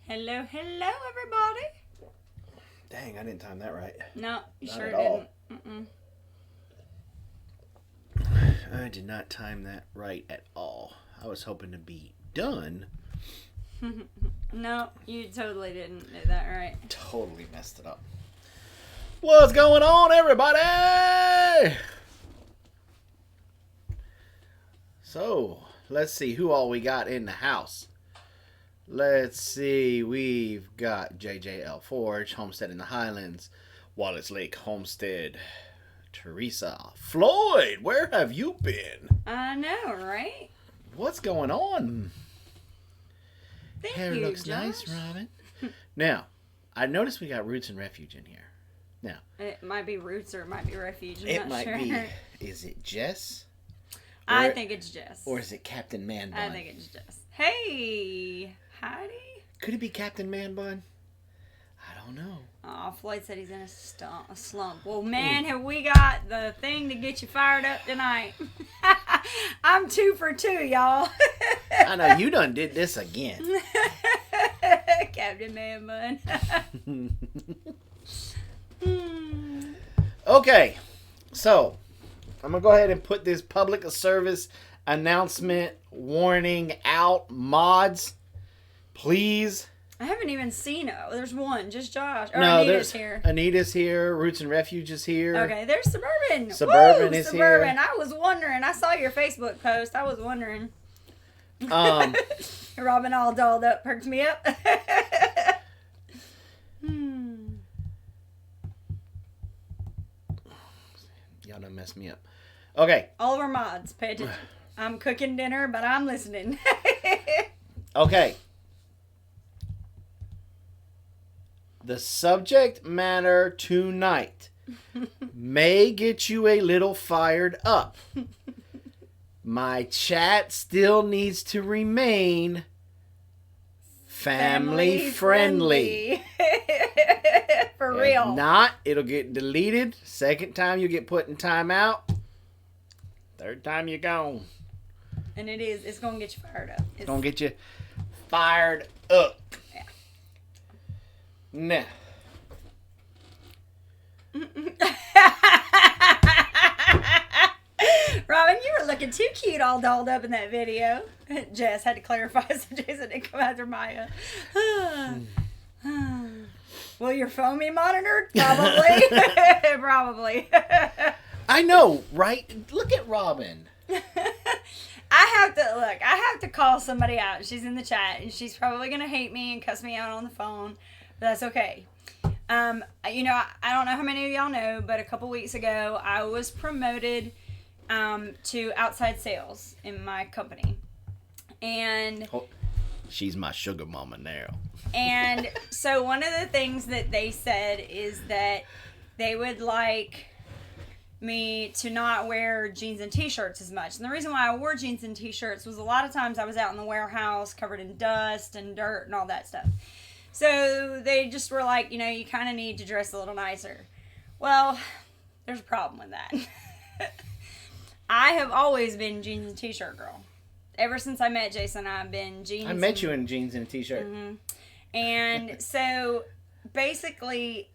Hello, hello, everybody. Dang, I didn't time that right. No, you Not sure at all. didn't. I did not time that right at all. I was hoping to be done. No, you totally didn't do that right. Totally messed it up. What's going on, everybody? So, let's see who all we got in the house. Let's see, we've got JJL Forge, Homestead in the Highlands, Wallace Lake Homestead, Teresa, Floyd, where have you been? I know, right? What's going on? Thank Hair you, looks Josh. nice, Robyn. Now, I noticed we got Roots and Refuge in here. Now, It might be Roots or it might be Refuge. I'm it not might sure. be, is it Jess? I think it's Jess. Or is it Captain Man Bun? I think it's Jess. Hey, Heidi. Could it be Captain Man Bun? I don't know. Oh, Floyd said he's in a slump. Well, man, have we got the thing to get you fired up tonight. I'm 2 for 2, y'all. I know, you done did this again. Captain Man Bun. Okay, so I'm going to go ahead and put this public service announcement warning out. Mods, please. I haven't even seen it. There's one, just Josh. Or No, Anita's there's here. Anita's here. Roots and Refuge is here. Okay, there's Suburban. Suburban Woo, is Suburban. here. I was wondering. I saw your Facebook post. I was wondering. Um, Robyn all dolled up perked me up. Y'all done messed me up. Okay. All of our mods, pay attention. I'm cooking dinner, but I'm listening. Okay. The subject matter tonight may get you a little fired up. My chat still needs to remain family friendly. For real. If not, it'll get deleted. Second time you get put in timeout. Third time you're gone. And it's going to get you fired up. It's going to get you fired up. Yeah. Nah. Robyn, you were looking too cute all dolled up in that video. Jess had to clarify so Jason didn't come after Maya. Will your phone be monitored? Probably. Probably. I know, right? Look at Robyn. I have to call somebody out. She's in the chat and she's probably going to hate me and cuss me out on the phone. But that's okay. I don't know how many of y'all know, but a couple weeks ago I was promoted to outside sales in my company. And she's my sugar mama now. And so one of the things that they said is that they would like me to not wear jeans and t-shirts as much. And the reason why I wore jeans and t-shirts was a lot of times I was out in the warehouse covered in dust and dirt and all that stuff. So they just were like, you kind of need to dress a little nicer. Well, there's a problem with that. I have always been jeans and t-shirt girl. Ever since I met Jason, I've been jeans. I met you in jeans and a t-shirt. Mm-hmm. And so basically,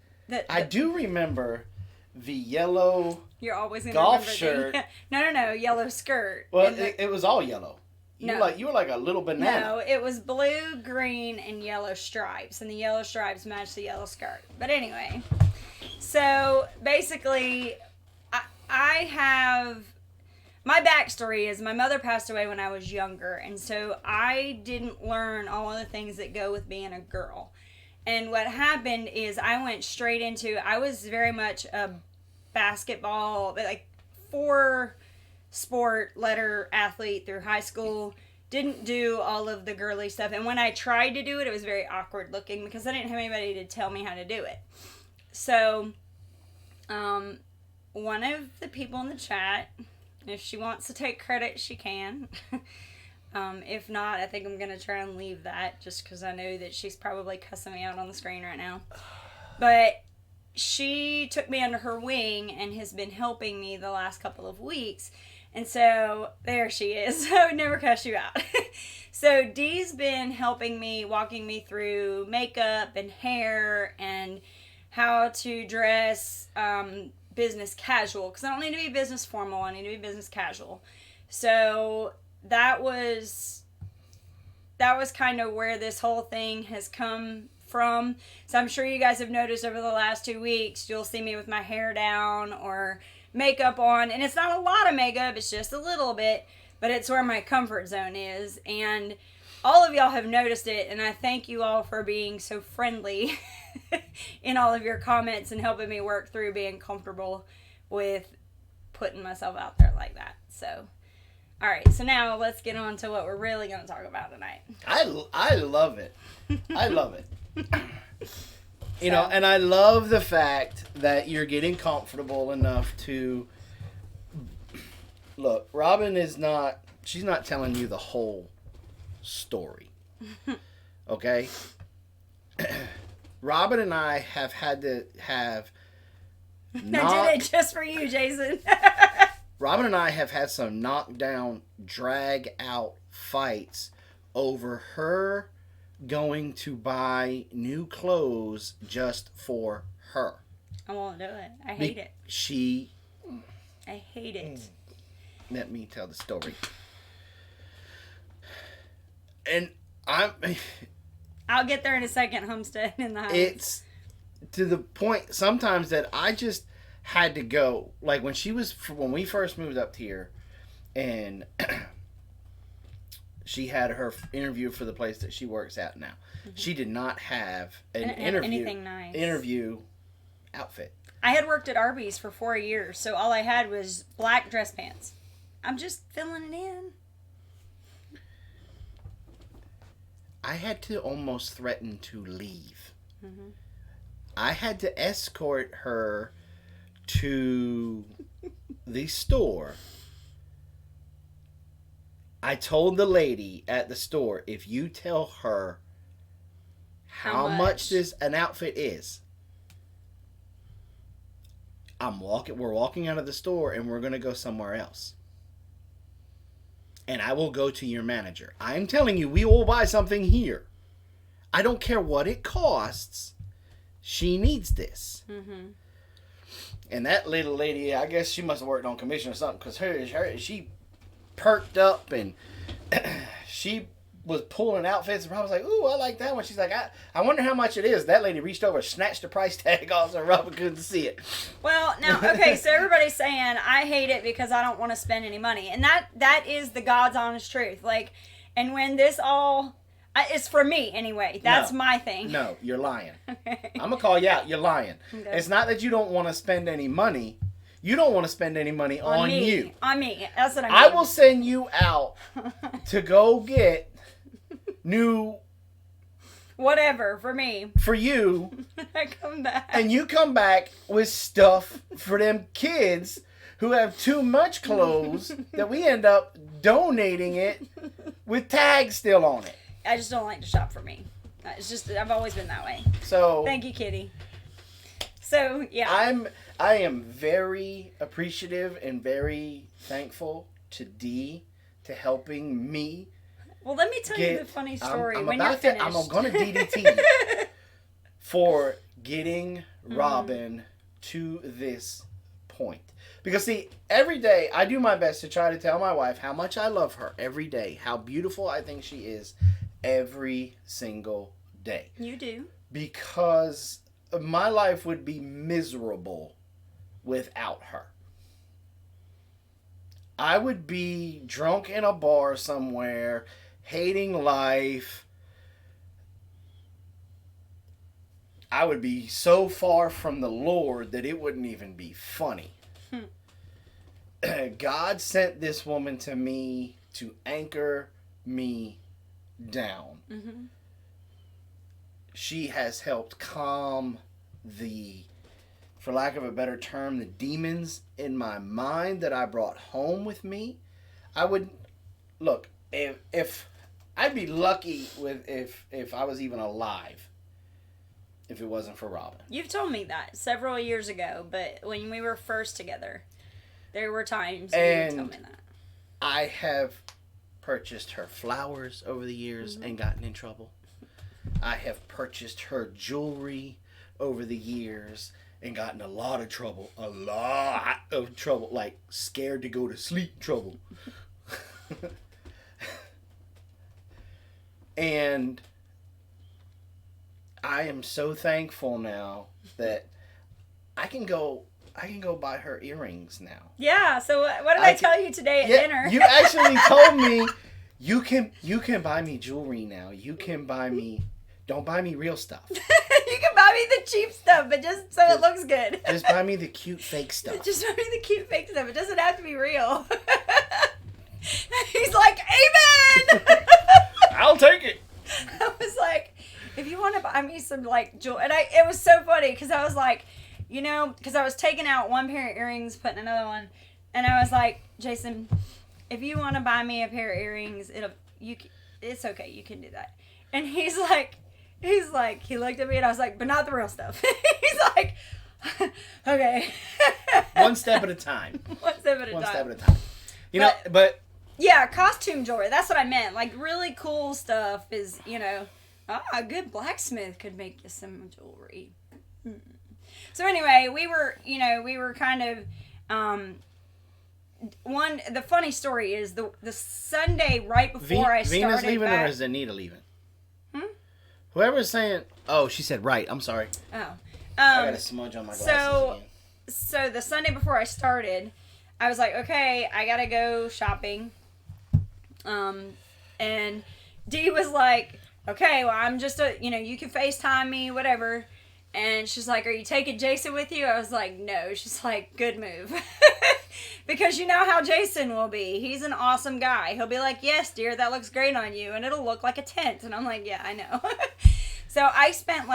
I do remember the yellow you're always gonna golf remember shirt. No, yellow skirt. Well, it was all yellow. You were like a little banana. No, it was blue, green, and yellow stripes, and the yellow stripes matched the yellow skirt. But anyway, so basically, I have. My backstory is my mother passed away when I was younger, and so I didn't learn all of the things that go with being a girl. And what happened is I went straight into, I was very much a basketball, like 4-sport letter athlete through high school. Didn't do all of the girly stuff. And when I tried to do it, it was very awkward looking because I didn't have anybody to tell me how to do it. So, one of the people in the chat, if she wants to take credit, she can. If not, I think I'm going to try and leave that just because I know that she's probably cussing me out on the screen right now. But she took me under her wing and has been helping me the last couple of weeks. And so, there she is. I would never cuss you out. So Dee's been helping me, walking me through makeup and hair and how to dress business casual. Because I don't need to be business formal. I need to be business casual. So that was kind of where this whole thing has come from. So I'm sure you guys have noticed over the last 2 weeks, you'll see me with my hair down or makeup on. And it's not a lot of makeup. It's just a little bit. But it's where my comfort zone is. And all of y'all have noticed it. And I thank you all for being so friendly in all of your comments and helping me work through being comfortable with putting myself out there like that. So, all right. So now let's get on to what we're really going to talk about tonight. I love it. I love it. You know, and I love the fact that you're getting comfortable enough to... Look, Robyn she's not telling you the whole story. Okay? Robyn and I have had to have... I did it just for you, Jason. Robyn and I have had some knockdown, drag out fights over her going to buy new clothes just for her. I won't do it. I hate it. I hate it. Let me tell the story. And I'll get there in a second, Homestead in the house. It's to the point sometimes that I just had to go. Like when we first moved up here and she had her interview for the place that she works at now. Mm-hmm. She did not have an anything nice. Interview outfit. I had worked at Arby's for 4 years, so all I had was black dress pants. I'm just filling it in. I had to almost threaten to leave. Mm-hmm. I had to escort her to the store. I told the lady at the store, if you tell her how much an outfit is, we're walking out of the store and we're going to go somewhere else. And I will go to your manager. I'm telling you, we will buy something here. I don't care what it costs. She needs this. Mm-hmm. And that little lady, I guess she must have worked on commission or something, because she perked up and she was pulling outfits. And I was like, ooh, I like that one. She's like, I wonder how much it is. That lady reached over, snatched the price tag off so Robyn couldn't see it. Well, now, okay, so everybody's saying, I hate it because I don't want to spend any money. And that is the God's honest truth. Like, and when this all... it's for me, anyway. That's my thing. No, you're lying. Okay. I'm going to call you out. You're lying. Okay. It's not that you don't want to spend any money. You don't want to spend any money on you. On me. That's what I mean. I will send you out to go get new... whatever, for me. For you. I come back. And you come back with stuff for them kids who have too much clothes that we end up donating it with tags still on it. I just don't like to shop for me. It's just, I've always been that way. So thank you, Kitty. So, yeah. I am very appreciative and very thankful to Dee to helping me. Well, let me tell you the funny story I'm when you're finished. I'm going to DDT for getting Robyn to this point. Because, see, every day I do my best to try to tell my wife how much I love her every day, how beautiful I think she is every single day. You do. Because my life would be miserable without her. I would be drunk in a bar somewhere, hating life. I would be so far from the Lord that it wouldn't even be funny. God sent this woman to me to anchor me down. Mm-hmm. She has helped calm for lack of a better term, the demons in my mind that I brought home with me. I would, look, if I'd be lucky if I was even alive if it wasn't for Robyn. You've told me that several years ago, but when we were first together, there were times when you told me that. I have purchased her flowers over the years and gotten in trouble. I have purchased her jewelry over the years and gotten a lot of trouble. A lot of trouble. Like scared to go to sleep trouble. And I am so thankful now that I can go buy her earrings now. Yeah, so what did I tell you today at dinner? You actually told me you can buy me jewelry now. You can buy me, don't buy me real stuff. You can buy me the cheap stuff, but just so it looks good. Just buy me the cute fake stuff. Just buy me the cute fake stuff. It doesn't have to be real. He's like, amen! I'll take it. I was like, if you want to buy me some like jewelry, and it was so funny because I was like, because I was taking out one pair of earrings, putting another one, and I was like, Jason, if you want to buy me a pair of earrings, it's okay, you can do that. And he looked at me and I was like, but not the real stuff. He's like, okay. One step at a time. One step at a time. But yeah, costume jewelry. That's what I meant. Like really cool stuff is, a good blacksmith could make you some jewelry. So anyway, we were kind of, the funny story is the Sunday right before I started Venus leaving back, or is Anita leaving? Whoever's saying, oh, she said right. I'm sorry. Oh. I got a smudge on my glasses again. So the Sunday before I started, I was like, okay, I gotta go shopping. And Dee was like, okay, well, I'm just you can FaceTime me, whatever. And she's like, are you taking Jason with you? I was like, no. She's like, good move. Because you know how Jason will be. He's an awesome guy. He'll be like, yes, dear, that looks great on you. And it'll look like a tent. And I'm like, yeah, I know. So I spent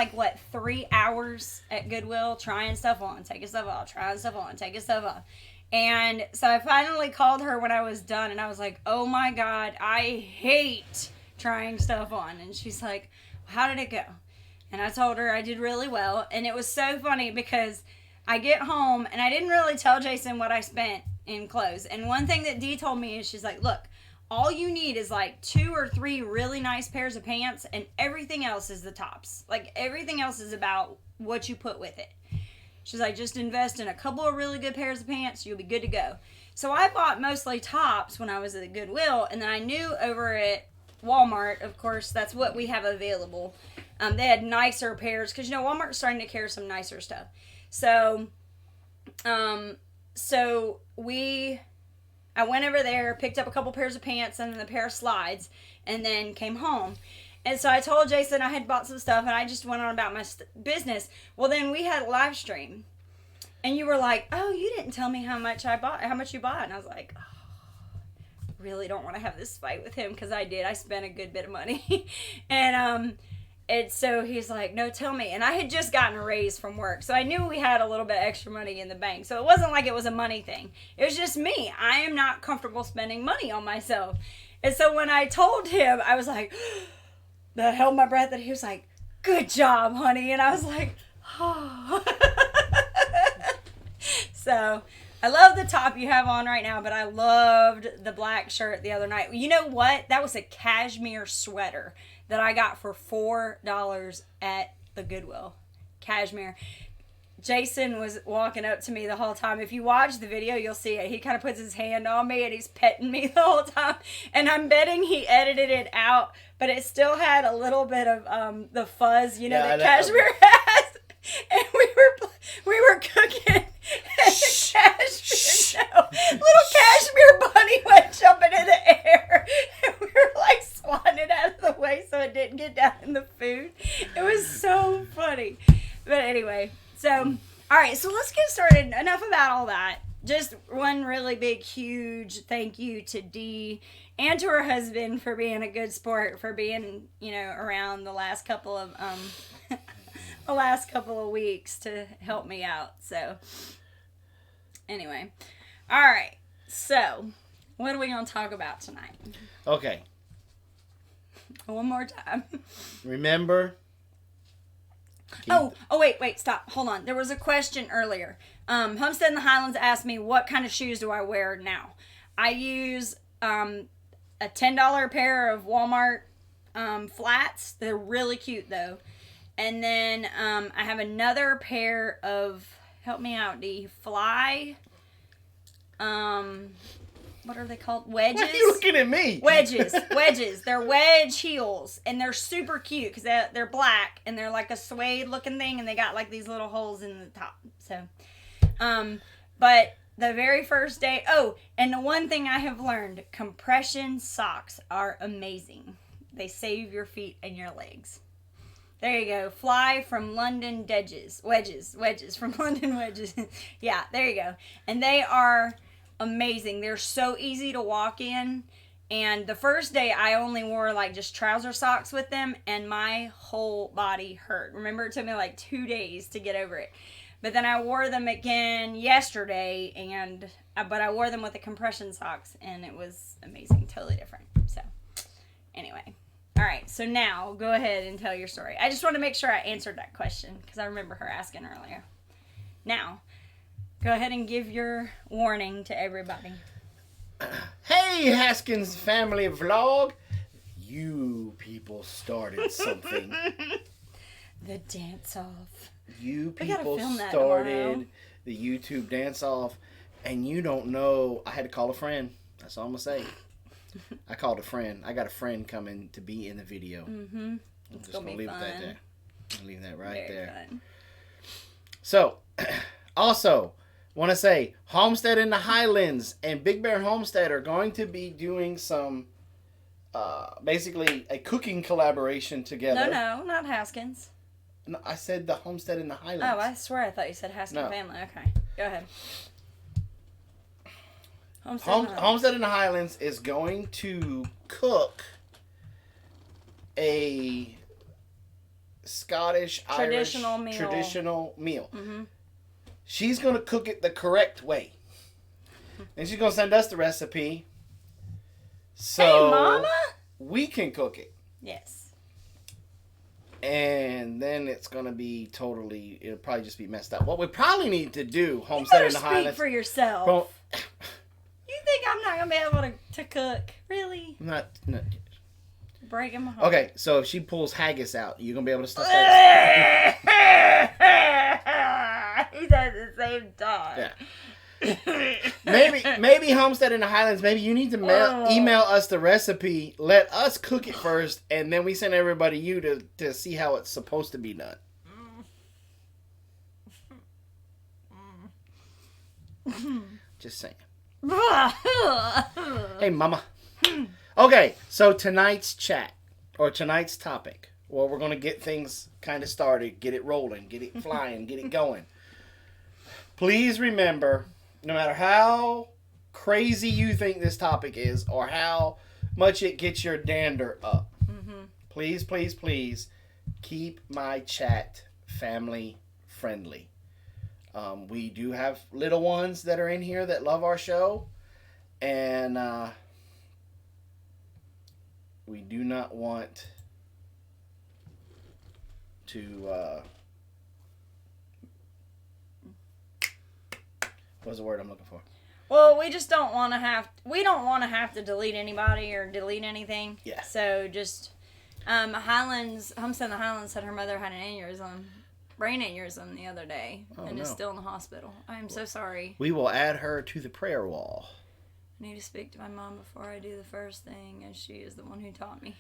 3 hours at Goodwill trying stuff on, taking stuff off, trying stuff on, taking stuff off. And so I finally called her when I was done. And I was like, oh my God, I hate trying stuff on. And she's like, how did it go? And I told her I did really well. And it was so funny because I get home and I didn't really tell Jason what I spent in clothes. And one thing that Dee told me is she's like, look, all you need is 2 or 3 really nice pairs of pants and everything else is the tops. Everything else is about what you put with it. She's like, just invest in a couple of really good pairs of pants. You'll be good to go. So I bought mostly tops when I was at Goodwill. And then I knew over at Walmart, of course, that's what we have available. They had nicer pairs because Walmart's starting to carry some nicer stuff. So, I went over there, picked up a couple pairs of pants and then a pair of slides, and then came home. And so I told Jason I had bought some stuff, and I just went on about my business. Well, then we had a live stream, and you were like, "Oh, you didn't tell me how much you bought," and I was like, "Oh, I really don't want to have this fight with him because I did. I spent a good bit of money," And so he's like, no, tell me. And I had just gotten a raise from work. So I knew we had a little bit extra money in the bank. So it wasn't like it was a money thing. It was just me. I am not comfortable spending money on myself. And so when I told him, I was like, I held my breath. And he was like, good job, honey. And I was like, oh. So I love the top you have on right now. But I loved the black shirt the other night. You know what? That was a cashmere sweater that I got for $4 at the Goodwill. Cashmere. Jason was walking up to me the whole time. If you watch the video, you'll see it. He kind of puts his hand on me and he's petting me the whole time. And I'm betting he edited it out, but it still had a little bit of the fuzz, that cashmere has. And we were cooking. And little cashmere bunny went jumping in the air. And we were swatting it out of the way so it didn't get down in the food. It was so funny. But anyway, so, all right, so let's get started. Enough about all that. Just one really big, huge thank you to Dee and to her husband for being a good sport, for being, around the last couple of weeks to help me out. So, anyway. All right. So, what are we going to talk about tonight? Okay. One more time. Remember? Oh, wait, stop. Hold on. There was a question earlier. Homestead in the Highlands asked me what kind of shoes do I wear now. I use a $10 pair of Walmart flats. They're really cute though. And then I have another pair of, help me out, D, fly. What are they called? Wedges? Why are you looking at me? Wedges. They're wedge heels, and they're super cute because they're black and they're like a suede looking thing, and they got like these little holes in the top. So, but the very first day. Oh, and the one thing I have learned: compression socks are amazing. They save your feet and your legs. There you go. Fly from London Wedges from London Wedges. Yeah, there you go. And they are amazing. They're so easy to walk in. And the first day I only wore like just trouser socks with them, and my whole body hurt. Remember, it took me like 2 days to get over it. But then I wore them again yesterday, but I wore them with the compression socks, and it was amazing. Totally different. So, anyway. All right, so now go ahead and tell your story. I just want to make sure I answered that question because I remember her asking earlier. Now, go ahead and give your warning to everybody. Hey, Haskins family vlog. You people started something. The dance-off. You people started the YouTube dance-off, and you don't know. I had to call a friend. That's all I'm going to say. I called a friend. I got a friend coming to be in the video. Mm-hmm. I'm just going to leave that there. I'll leave that right Very there. Fun. So, also, want to say, Homestead in the Highlands and Big Bear Homestead are going to be doing some, basically, a cooking collaboration together. No, not Haskins. No, I said the Homestead in the Highlands. Oh, I swear I thought you said Haskins family. Okay, go ahead. Homestead in the Highlands is going to cook a Scottish, traditional Irish, meal. traditional meal. Mm-hmm. She's going to cook it the correct way. And she's going to send us the recipe. So hey, Mama! We can cook it. Yes. And then it's going to be it'll probably just be messed up. What we probably need to do, Homestead in the Highlands. Speak for yourself. Well, you think I'm not going to be able to cook? Really? Not. Breaking my heart. Okay, so if she pulls haggis out, you're going to be able to stuff that. He's at the same time. Yeah. maybe Homestead in the Highlands, maybe you need to email us the recipe, let us cook it first, and then we send everybody you to see how it's supposed to be done. Just saying. Hey, mama. Okay, so tonight's chat, or tonight's topic, well, we're going to get things kind of started, get it rolling, get it flying, get it going. Please remember, no matter how crazy you think this topic is, or how much it gets your dander up, please, please, please, keep my chat family friendly. We do have little ones that are in here that love our show, and we do not want to what's the word I'm looking for? Well, we just don't want to have to delete anybody or delete anything. Yeah. So just Homestead in the Highlands said her mother had an brain aneurysm the other day, and is still in the hospital. I am so sorry. We will add her to the prayer wall. I need to speak to my mom before I do the first thing, as she is the one who taught me.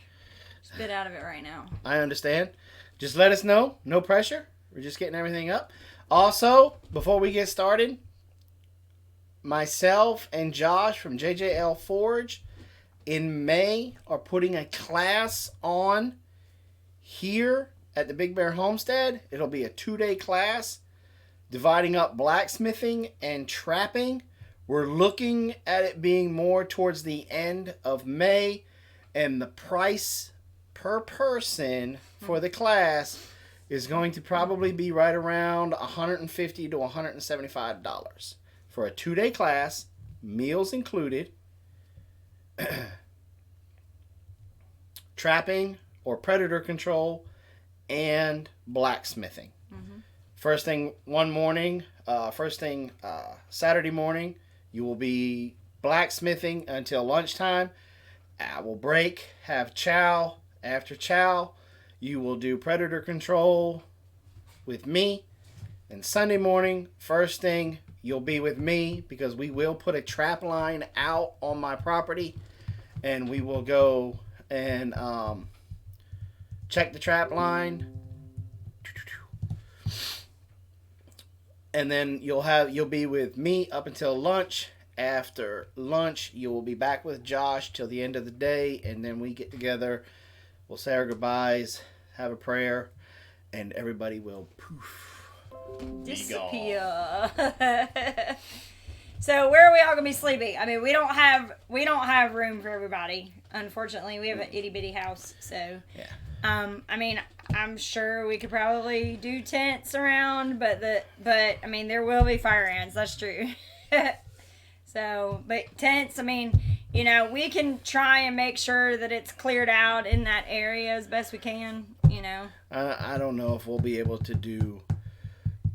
Just a bit out of it right now. I understand. Just let us know. No pressure. We're just getting everything up. Also, before we get started, myself and Josh from JJL Forge in May are putting a class on here at the Big Bear Homestead. It'll be a 2-day class dividing up blacksmithing and trapping. We're looking at it being more towards the end of May, and the price per person for the class is going to probably be right around $150 to $175 for a 2-day class, meals included, trapping or predator control, and blacksmithing. First thing Saturday morning, you will be blacksmithing until lunchtime. I will break, have chow. After chow, you will do predator control with me. And Sunday morning, first thing, you'll be with me because we will put a trap line out on my property. And we will go and check the trap line. And then you'll be with me up until lunch. After lunch, you will be back with Josh till the end of the day, and then we get together. We'll say our goodbyes, have a prayer, and everybody will poof. Disappear. So where are we all gonna be sleeping? I mean, we don't have room for everybody. Unfortunately, we have an itty bitty house, so yeah. I mean, I'm sure we could probably do tents around, but I mean, there will be fire ants. That's true. So, but tents, I mean, you know, we can try and make sure that it's cleared out in that area as best we can, you know. I don't know if we'll be able to do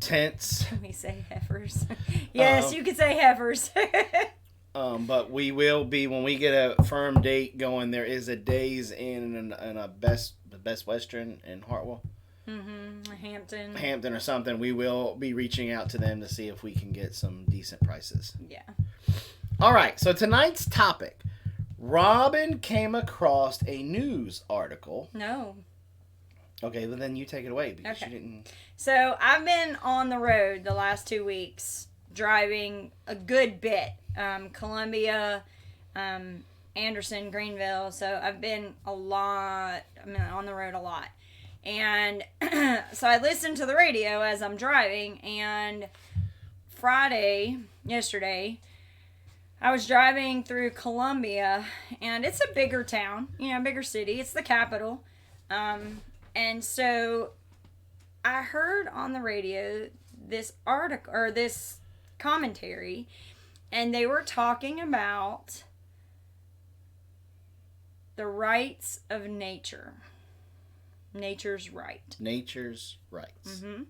tents. Can we say heifers? Yes, you could say heifers. But we will be, when we get a firm date going, there is a Days Inn and a Best Western in Hartwell. Mm-hmm. Hampton or something. We will be reaching out to them to see if we can get some decent prices. Yeah. All right, so tonight's topic. Robyn came across a news article. No. Okay, well then you take it away because Okay. you didn't. So I've been on the road the last 2 weeks, driving a good bit. Columbia, Anderson, Greenville. So I've been on the road a lot. And so I listened to the radio as I'm driving, and yesterday, I was driving through Columbia, and it's a bigger town, bigger city. It's the capital. And so I heard on the radio this article, or this commentary, and they were talking about the rights of nature. Nature's right. Nature's rights. Mm-hmm.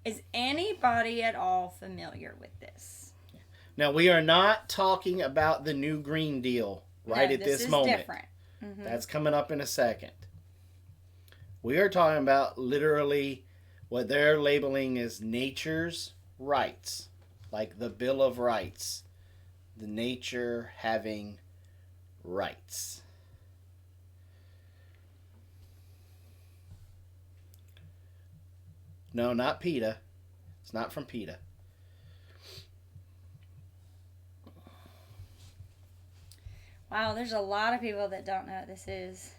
Is anybody at all familiar with this? Now, we are not talking about the new Green Deal at this moment. This is different. Mm-hmm. That's coming up in a second. We are talking about literally what they're labeling as nature's rights. Like the Bill of Rights. The nature having rights. No, not PETA. It's not from PETA. Wow, there's a lot of people that don't know what this is.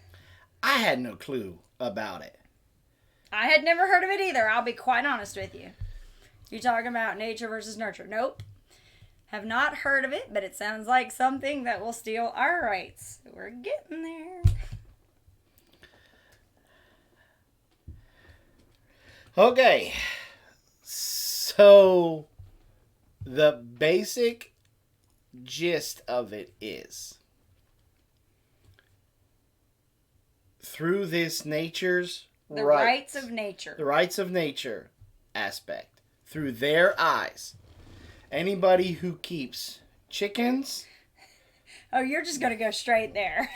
I had no clue about it. I had never heard of it either. I'll be quite honest with you. You're talking about nature versus nurture. Nope. Have not heard of it, but it sounds like something that will steal our rights. We're getting there. Okay. So, the basic gist of it is, through this the rights of nature aspect, through their eyes, anybody who keeps chickens, oh, you're just going to go straight there.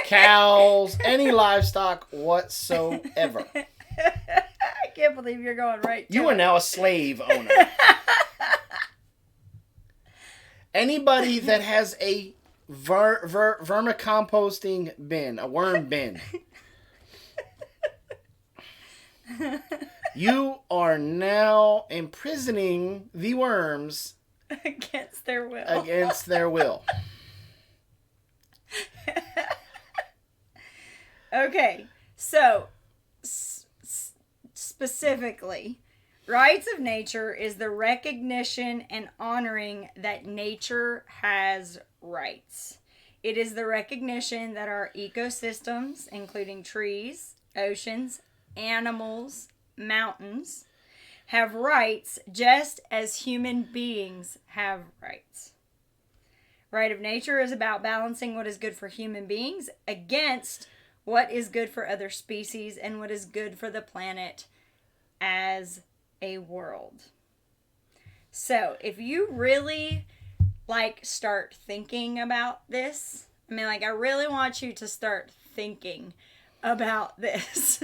cows, any livestock whatsoever. I can't believe you're going right to You are now a slave owner. Anybody that has a vermicomposting bin, a worm bin, you are now imprisoning the worms against their will. Okay, so specifically, rights of nature is the recognition and honoring that nature has rights. It is the recognition that our ecosystems, including trees, oceans, animals, mountains, have rights just as human beings have rights. Right of nature is about balancing what is good for human beings against what is good for other species and what is good for the planet as a world. So, if you really start thinking about this, I mean, like, I really want you to start thinking about this.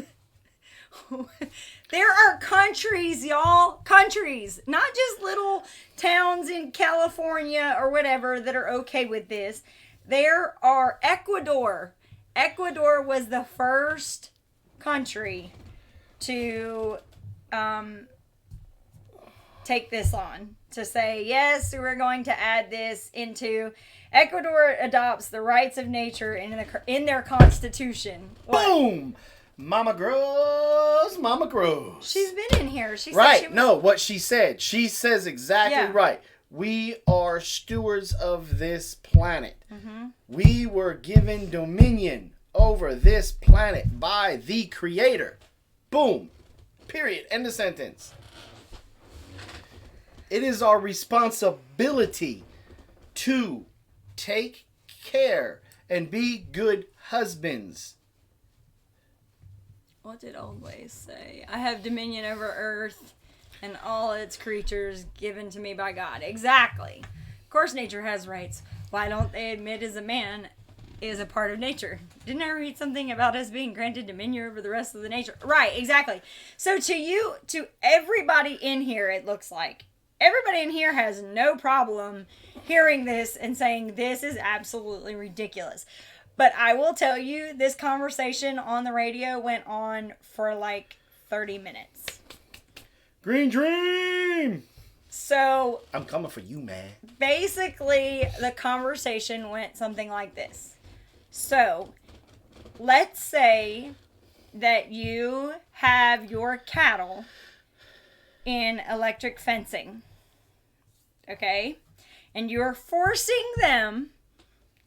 There are countries, y'all. Countries. Not just little towns in California or whatever that are okay with this. There are Ecuador. Ecuador was the first country to take this on. To say, yes, we're going to add this into... Ecuador adopts the rights of nature in their constitution. What? Boom! Mama grows, mama grows. She's been in here. She right. Said she was... No, what she said. She says exactly Yeah. right. We are stewards of this planet. Mm-hmm. We were given dominion over this planet by the Creator. Boom. Period. End of sentence. It is our responsibility to take care and be good husbands. What did Old Ways say? I have dominion over earth and all its creatures given to me by God. Exactly. Of course nature has rights. Why don't they admit as a man is a part of nature? Didn't I read something about us being granted dominion over the rest of the nature? Right, exactly. So to everybody in here, it looks like, everybody in here has no problem hearing this and saying this is absolutely ridiculous. But I will tell you, this conversation on the radio went on for like 30 minutes. Green Dream! So... I'm coming for you, man. Basically, the conversation went something like this. So, let's say that you have your cattle in electric fencing. Okay? And you're forcing them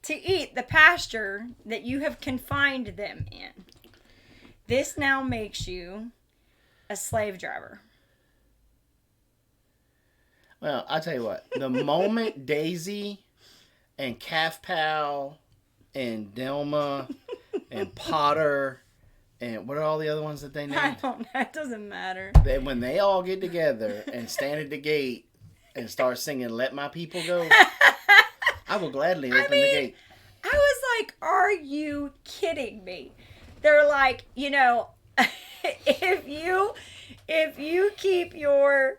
to eat the pasture that you have confined them in. This now makes you a slave driver. Well, I'll tell you what. The moment Daisy and Calf Pal and Delma and Potter and what are all the other ones that they named? I don't know. It doesn't matter. When they all get together and stand at the gate and start singing "Let My People Go," I will gladly open the gate. I was like, are you kidding me? They're like, if you keep your...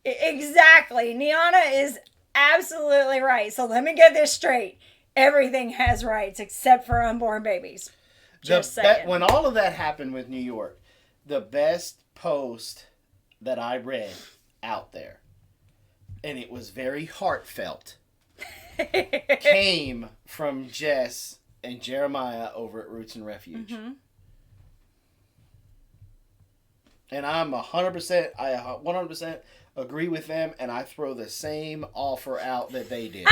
Exactly. Niana is absolutely right. So let me get this straight. Everything has rights except for unborn babies. Just saying. When all of that happened with New York, the best post that I read out there, and it was very heartfelt, came from Jess and Jeremiah over at Roots and Refuge. Mm-hmm. And I'm 100% agree with them, and I throw the same offer out that they did.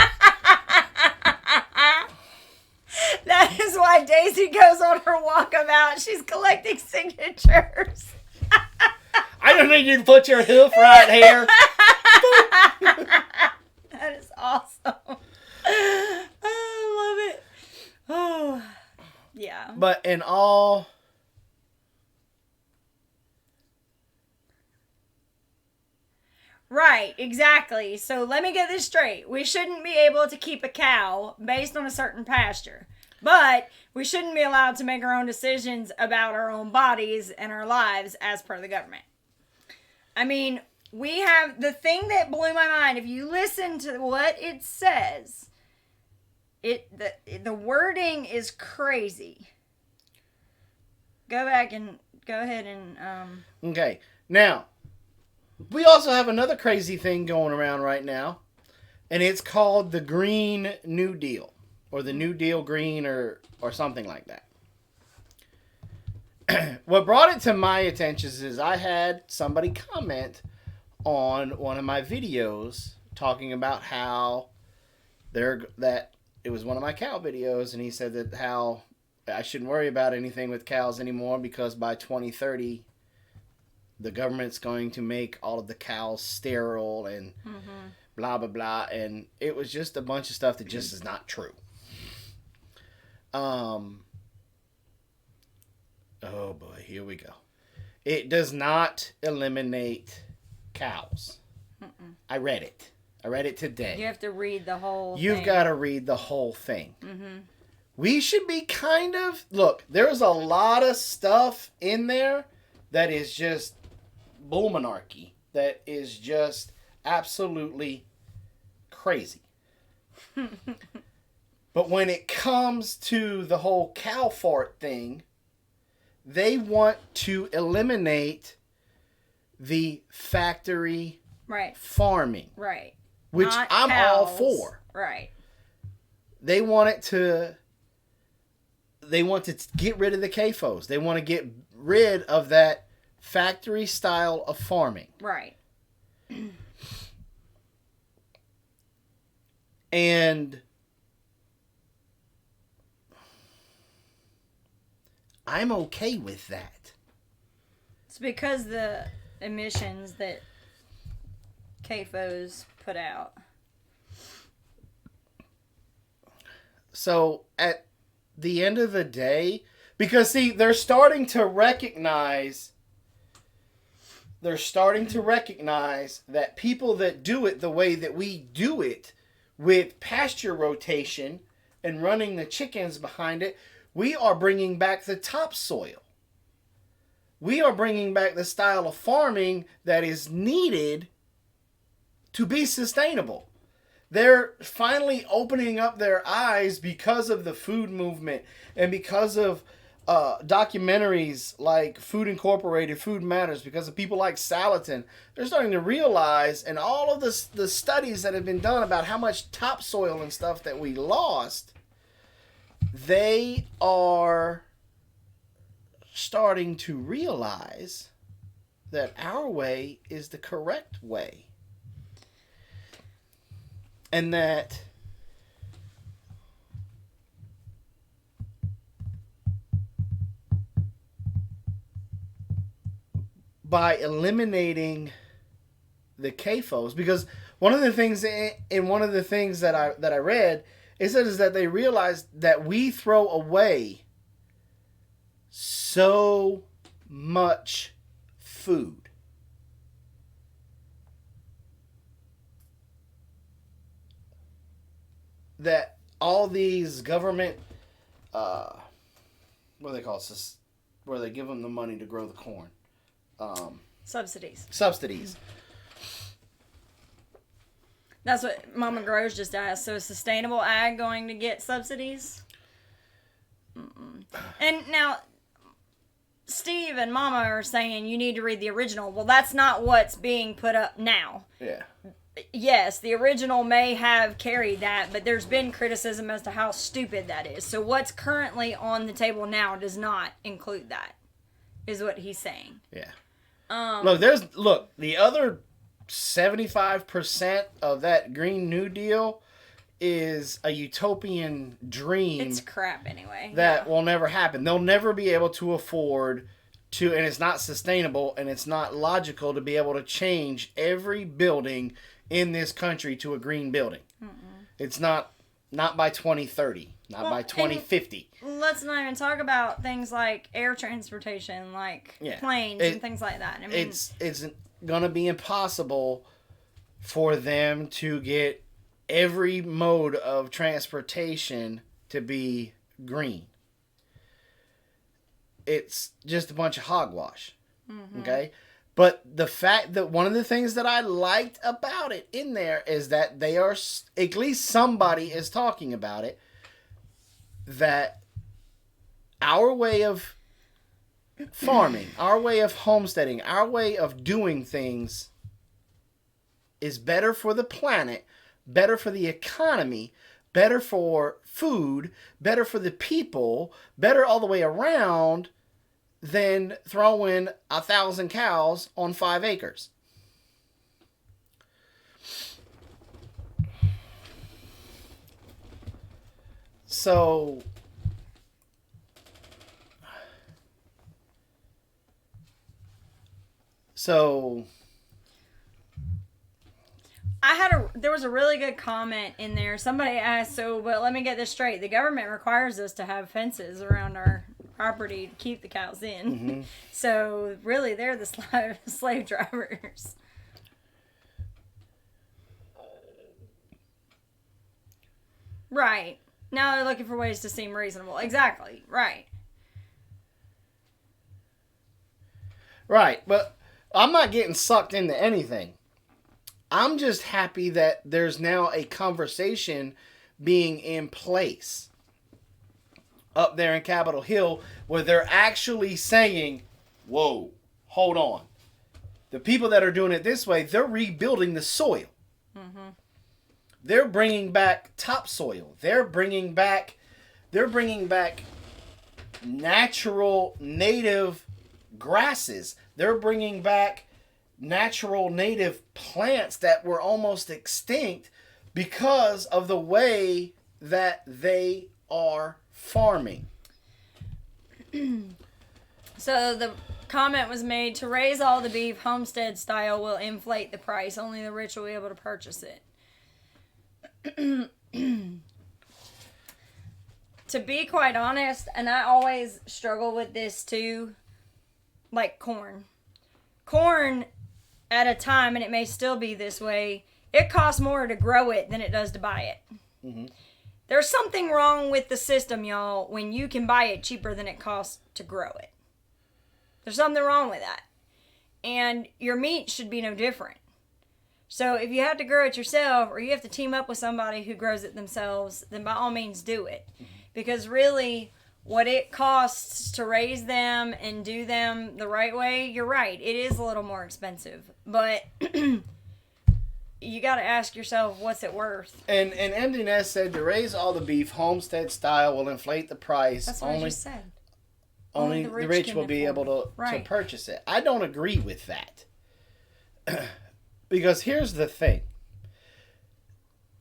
That is why Daisy goes on her walkabout. She's collecting signatures. I don't need you to put your hoof right here. That is awesome. Oh, I love it. Oh, yeah. But in all... Right, exactly. So let me get this straight. We shouldn't be able to keep a cow based on a certain pasture. But we shouldn't be allowed to make our own decisions about our own bodies and our lives as per the government. I mean, we have the thing that blew my mind. If you listen to what it says, the wording is crazy. Go ahead and Okay. Now, we also have another crazy thing going around right now, and it's called the Green New Deal, or the New Deal Green, or something like that. What brought it to my attention is I had somebody comment on one of my videos talking about how that it was one of my cow videos, and he said that how I shouldn't worry about anything with cows anymore because by 2030 the government's going to make all of the cows sterile and blah blah blah, and it was just a bunch of stuff that just is not true. Oh boy, here we go. It does not eliminate cows. I read it. I read it today. You have to read the whole You've thing. got to read the whole thing. Mm-hmm. We should be kind of... Look, there's a lot of stuff in there that is just bullmonarchy. That is just absolutely crazy. But when it comes to the whole cow fart thing, they want to eliminate the factory farming. Right. Which Not I'm cows. all for. Right. They want to get rid of the CAFOs. They want to get rid of that factory style of farming. Right. And I'm okay with that. It's because the emissions that CAFOs put out. So at the end of the day, because see, they're starting to recognize that people that do it the way that we do it, with pasture rotation and running the chickens behind it, we are bringing back the topsoil. We are bringing back the style of farming that is needed to be sustainable. They're finally opening up their eyes because of the food movement and because of documentaries like Food Incorporated, Food Matters, because of people like Salatin. They're starting to realize, and all of the studies that have been done about how much topsoil and stuff that we lost, they are starting to realize that our way is the correct way. And that by eliminating the CAFOs, because one of the things that I read is that they realized that we throw away so much food. That all these government, what do they call it? Where they give them the money to grow the corn. Subsidies. That's what Mama Grows just asked. So is sustainable ag going to get subsidies? Mm-mm. And now, Steve and Mama are saying you need to read the original. Well, that's not what's being put up now. Yeah. Yes, the original may have carried that, but there's been criticism as to how stupid that is. So what's currently on the table now does not include that, is what he's saying. Yeah. Look, the other 75% of that Green New Deal is a utopian dream. It's crap anyway. That will never happen. They'll never be able to afford to, and it's not sustainable and it's not logical to be able to change every building in this country to a green building. Mm-mm. It's not by 2030, by 2050. Let's not even talk about things like air transportation, like planes and things like that. I mean, it's going to be impossible for them to get every mode of transportation to be green. It's just a bunch of hogwash. Mm-hmm. Okay? But the fact that one of the things that I liked about it in there is that they are, at least somebody is talking about it, that our way of farming, our way of homesteading, our way of doing things is better for the planet, better for the economy, better for food, better for the people, better all the way around than throwing 1,000 cows on 5 acres. So there was a really good comment in there. Somebody asked, but let me get this straight. The government requires us to have fences around our property to keep the cows in. Mm-hmm. So really, they're the slave drivers. Right. Now they're looking for ways to seem reasonable. Exactly. Right. Right, but I'm not getting sucked into anything. I'm just happy that there's now a conversation being in place up there in Capitol Hill where they're actually saying, whoa, hold on. The people that are doing it this way, they're rebuilding the soil. Mm-hmm. They're bringing back topsoil. They're bringing back natural native grasses. They're bringing back natural native plants that were almost extinct because of the way that they are farming. So the comment was made, to raise all the beef Homestead style will inflate the price. Only the rich will be able to purchase it. To be quite honest, and I always struggle with this too, like corn. Corn, at a time, and it may still be this way, it costs more to grow it than it does to buy it. Mm-hmm. There's something wrong with the system, y'all, when you can buy it cheaper than it costs to grow it. There's something wrong with that. And your meat should be no different. So if you have to grow it yourself, or you have to team up with somebody who grows it themselves, then by all means do it. Mm-hmm. Because really, what it costs to raise them and do them the right way, you're right, it is a little more expensive. But you got to ask yourself, what's it worth? And Empty Nest said to raise all the beef Homestead style will inflate the price. That's what I just said. Only the rich will be able to purchase it. I don't agree with that. Because here's the thing.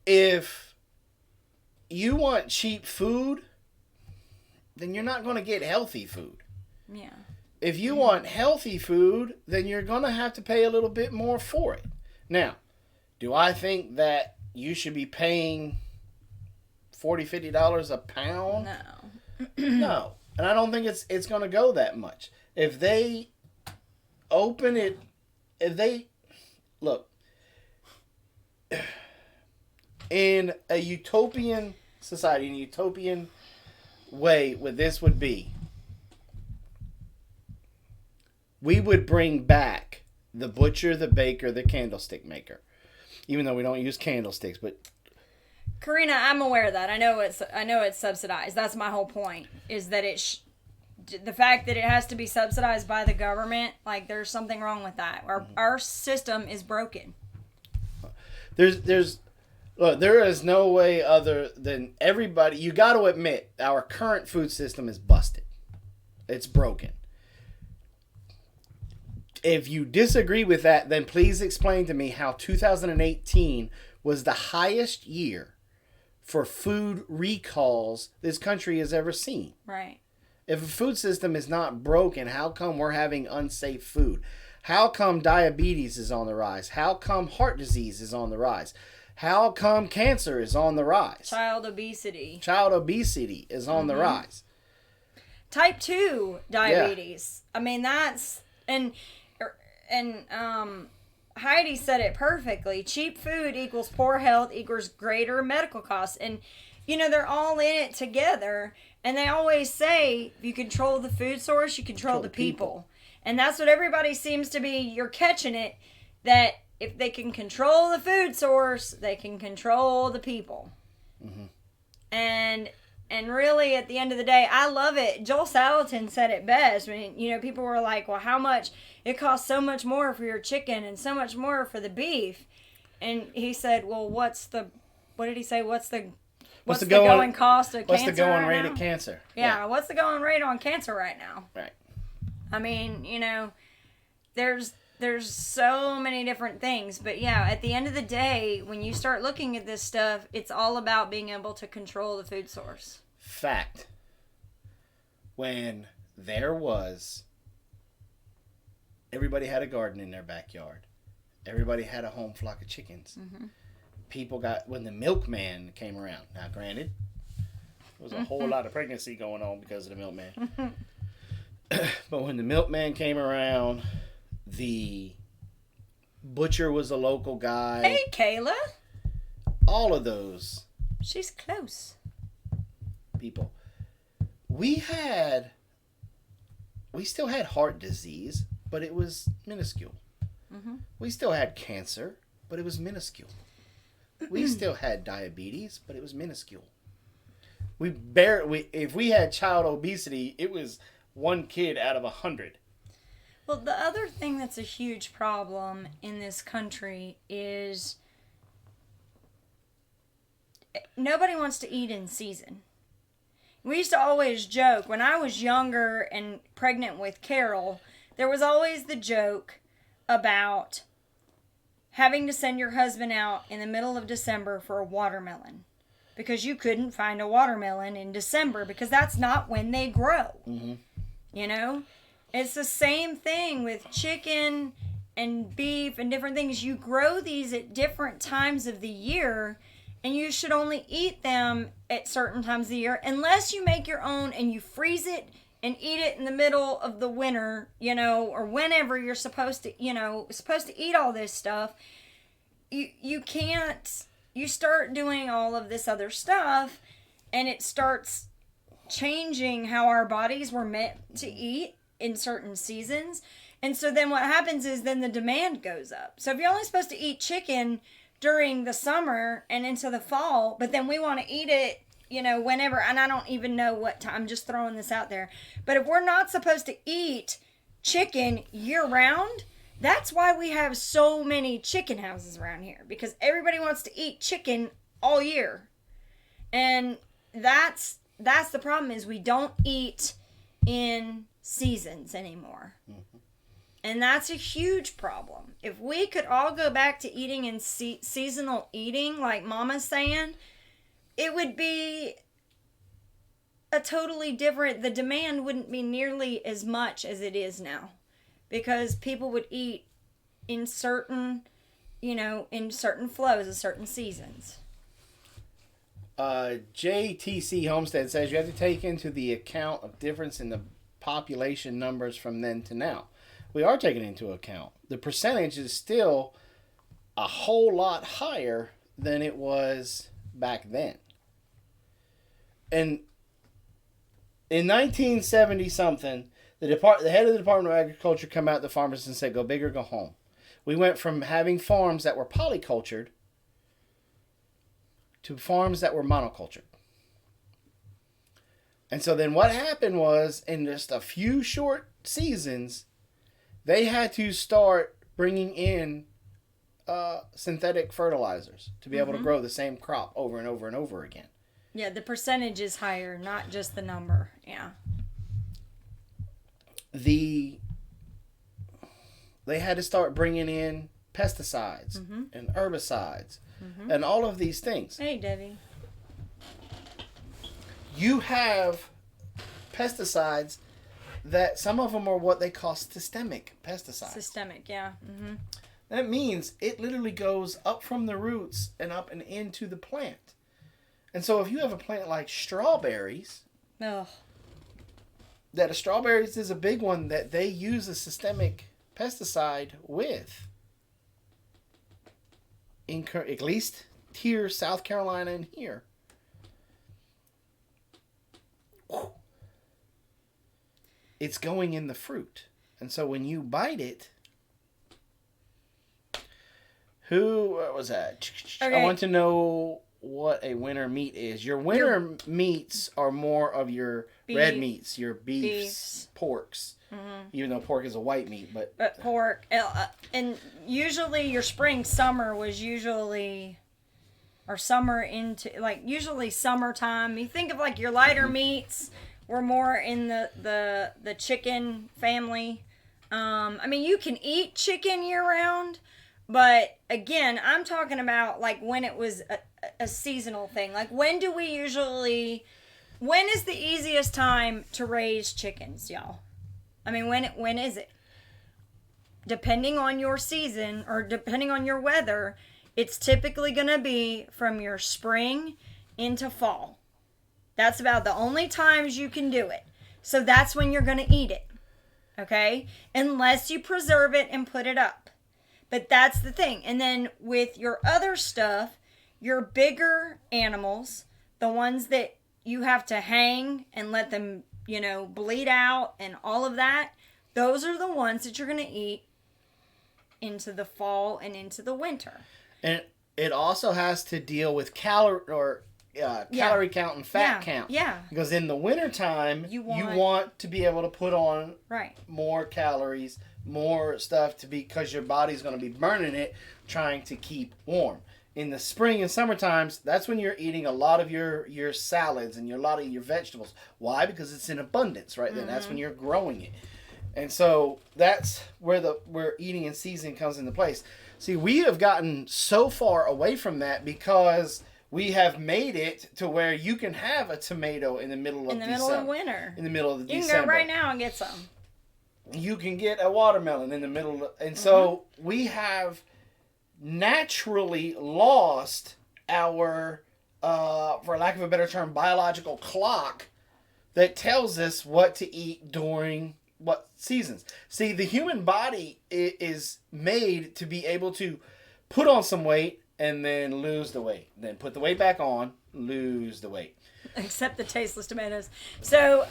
If you want cheap food, then you're not going to get healthy food. Yeah. If you want healthy food, then you're going to have to pay a little bit more for it. Now, do I think that you should be paying $40, $50 a pound? No. No. And I don't think it's going to go that much. If they open it, look, in a utopian society, in a utopian way, what this would be, we would bring back the butcher, the baker, the candlestick maker. Even though we don't use candlesticks, but Karina, I'm aware of that. I know it's subsidized. That's my whole point. Is that the fact that it has to be subsidized by the government? Like, there's something wrong with that. Our system is broken. Look, there is no way other than everybody. You got to admit, our current food system is busted. It's broken. If you disagree with that, then please explain to me how 2018 was the highest year for food recalls this country has ever seen. Right. If a food system is not broken, how come we're having unsafe food? How come diabetes is on the rise? How come heart disease is on the rise? How come cancer is on the rise? Child obesity is on the rise. Type 2 diabetes. Yeah. I mean, that's... And Heidi said it perfectly. Cheap food equals poor health equals greater medical costs. And, they're all in it together. And they always say, if you control the food source, you control the people. And that's what everybody seems to be. You're catching it, that if they can control the food source, they can control the people. Mm-hmm. And really, at the end of the day, I love it. Joel Salatin said it best. I mean, people were like, well, how much? It costs so much more for your chicken and so much more for the beef. And he said, well, what did he say? What's the going cost of cancer? What's the going rate of cancer? Yeah, what's the going rate on cancer right now? Right. I mean, there's so many different things. But yeah, at the end of the day, when you start looking at this stuff, it's all about being able to control the food source. Fact. When everybody had a garden in their backyard. Everybody had a home flock of chickens. Mm-hmm. When the milkman came around. Now, granted, there was a whole lot of pregnancy going on because of the milkman. But when the milkman came around, the butcher was a local guy. Hey, Kayla. All of those She's close. People. We still had heart disease, but it was minuscule. Mm-hmm. We still had cancer, but it was minuscule. We still had diabetes, but it was minuscule. If we had child obesity, it was one kid out of 100. Well, the other thing that's a huge problem in this country is nobody wants to eat in season. We used to always joke, when I was younger and pregnant with Carol, there was always the joke about having to send your husband out in the middle of December for a watermelon. Because you couldn't find a watermelon in December because that's not when they grow. Mm-hmm. You know? It's the same thing with chicken and beef and different things. You grow these at different times of the year, and you should only eat them at certain times of the year unless you make your own and you freeze it and eat it in the middle of the winter, you know, or whenever you're supposed to eat all this stuff. You can't, you start doing all of this other stuff and it starts changing how our bodies were meant to eat in certain seasons. And so then what happens is then the demand goes up. So if you're only supposed to eat chicken during the summer and into the fall, but then we want to eat it, you know, whenever, and I don't even know what time, I'm just throwing this out there. But if we're not supposed to eat chicken year round, that's why we have so many chicken houses around here, because everybody wants to eat chicken all year. And that's the problem, is we don't eat in seasons anymore. Mm-hmm. And that's a huge problem. If we could all go back to eating in seasonal eating, like Mama's saying, it would be a totally different, the demand wouldn't be nearly as much as it is now. Because people would eat in certain, you know, in certain flows of certain seasons. JTC Homestead says you have to take into the account of difference in the population numbers from then to now. We are taking into account. The percentage is still a whole lot higher than it was back then. And in 1970 something, the head of the Department of Agriculture come out to farmers and said, go big or go home. We went from having farms that were polycultured to farms that were monocultured. And so then what happened was, in just a few short seasons, they had to start bringing in synthetic fertilizers to be able to grow the same crop over and over and over again. Yeah, the percentage is higher, not just the number. Yeah. They had to start bringing in pesticides and herbicides and all of these things. Hey, Debbie. You have pesticides that some of them are what they call systemic pesticides. Systemic, yeah. Mm-hmm. That means it literally goes up from the roots and up and into the plant. And so if you have a plant like strawberries, strawberries is a big one that they use a systemic pesticide with. At least here, South Carolina and here. It's going in the fruit. And so when you bite it, what was that? Okay. I want to know what a winter meat is. Your winter meats are more of your red meats, your beefs, porks. Mm-hmm. Even though pork is a white meat, but pork, and usually your spring, summer was usually, or summer into, like, usually summertime. You think of like your lighter meats were more in the chicken family. I mean, you can eat chicken year round, but again, I'm talking about like when it was a seasonal thing. Like, when is the easiest time to raise chickens, y'all? I mean, when is it? Depending on your season or depending on your weather, it's typically going to be from your spring into fall. That's about the only times you can do it. So that's when you're going to eat it. Okay? Unless you preserve it and put it up. But that's the thing. And then with your other stuff, your bigger animals, the ones that you have to hang and let them, bleed out and all of that, those are the ones that you're going to eat into the fall and into the winter. And it also has to deal with calorie count and fat count. Yeah. Because in the wintertime, you want to be able to put on more calories, more stuff because your body's going to be burning it, trying to keep warm. In the spring and summer times, that's when you're eating a lot of your salads and a lot of your vegetables. Why? Because it's in abundance, right? Then that's when you're growing it. And so that's where eating in season comes into place. See, we have gotten so far away from that because we have made it to where you can have a tomato in the middle of December. In the middle of winter. In the middle of you December. You can go right now and get some. You can get a watermelon in the middle and so we have naturally lost our, for lack of a better term, biological clock that tells us what to eat during what seasons. See, the human body is made to be able to put on some weight and then lose the weight. Then put the weight back on, lose the weight. Except the tasteless tomatoes. So,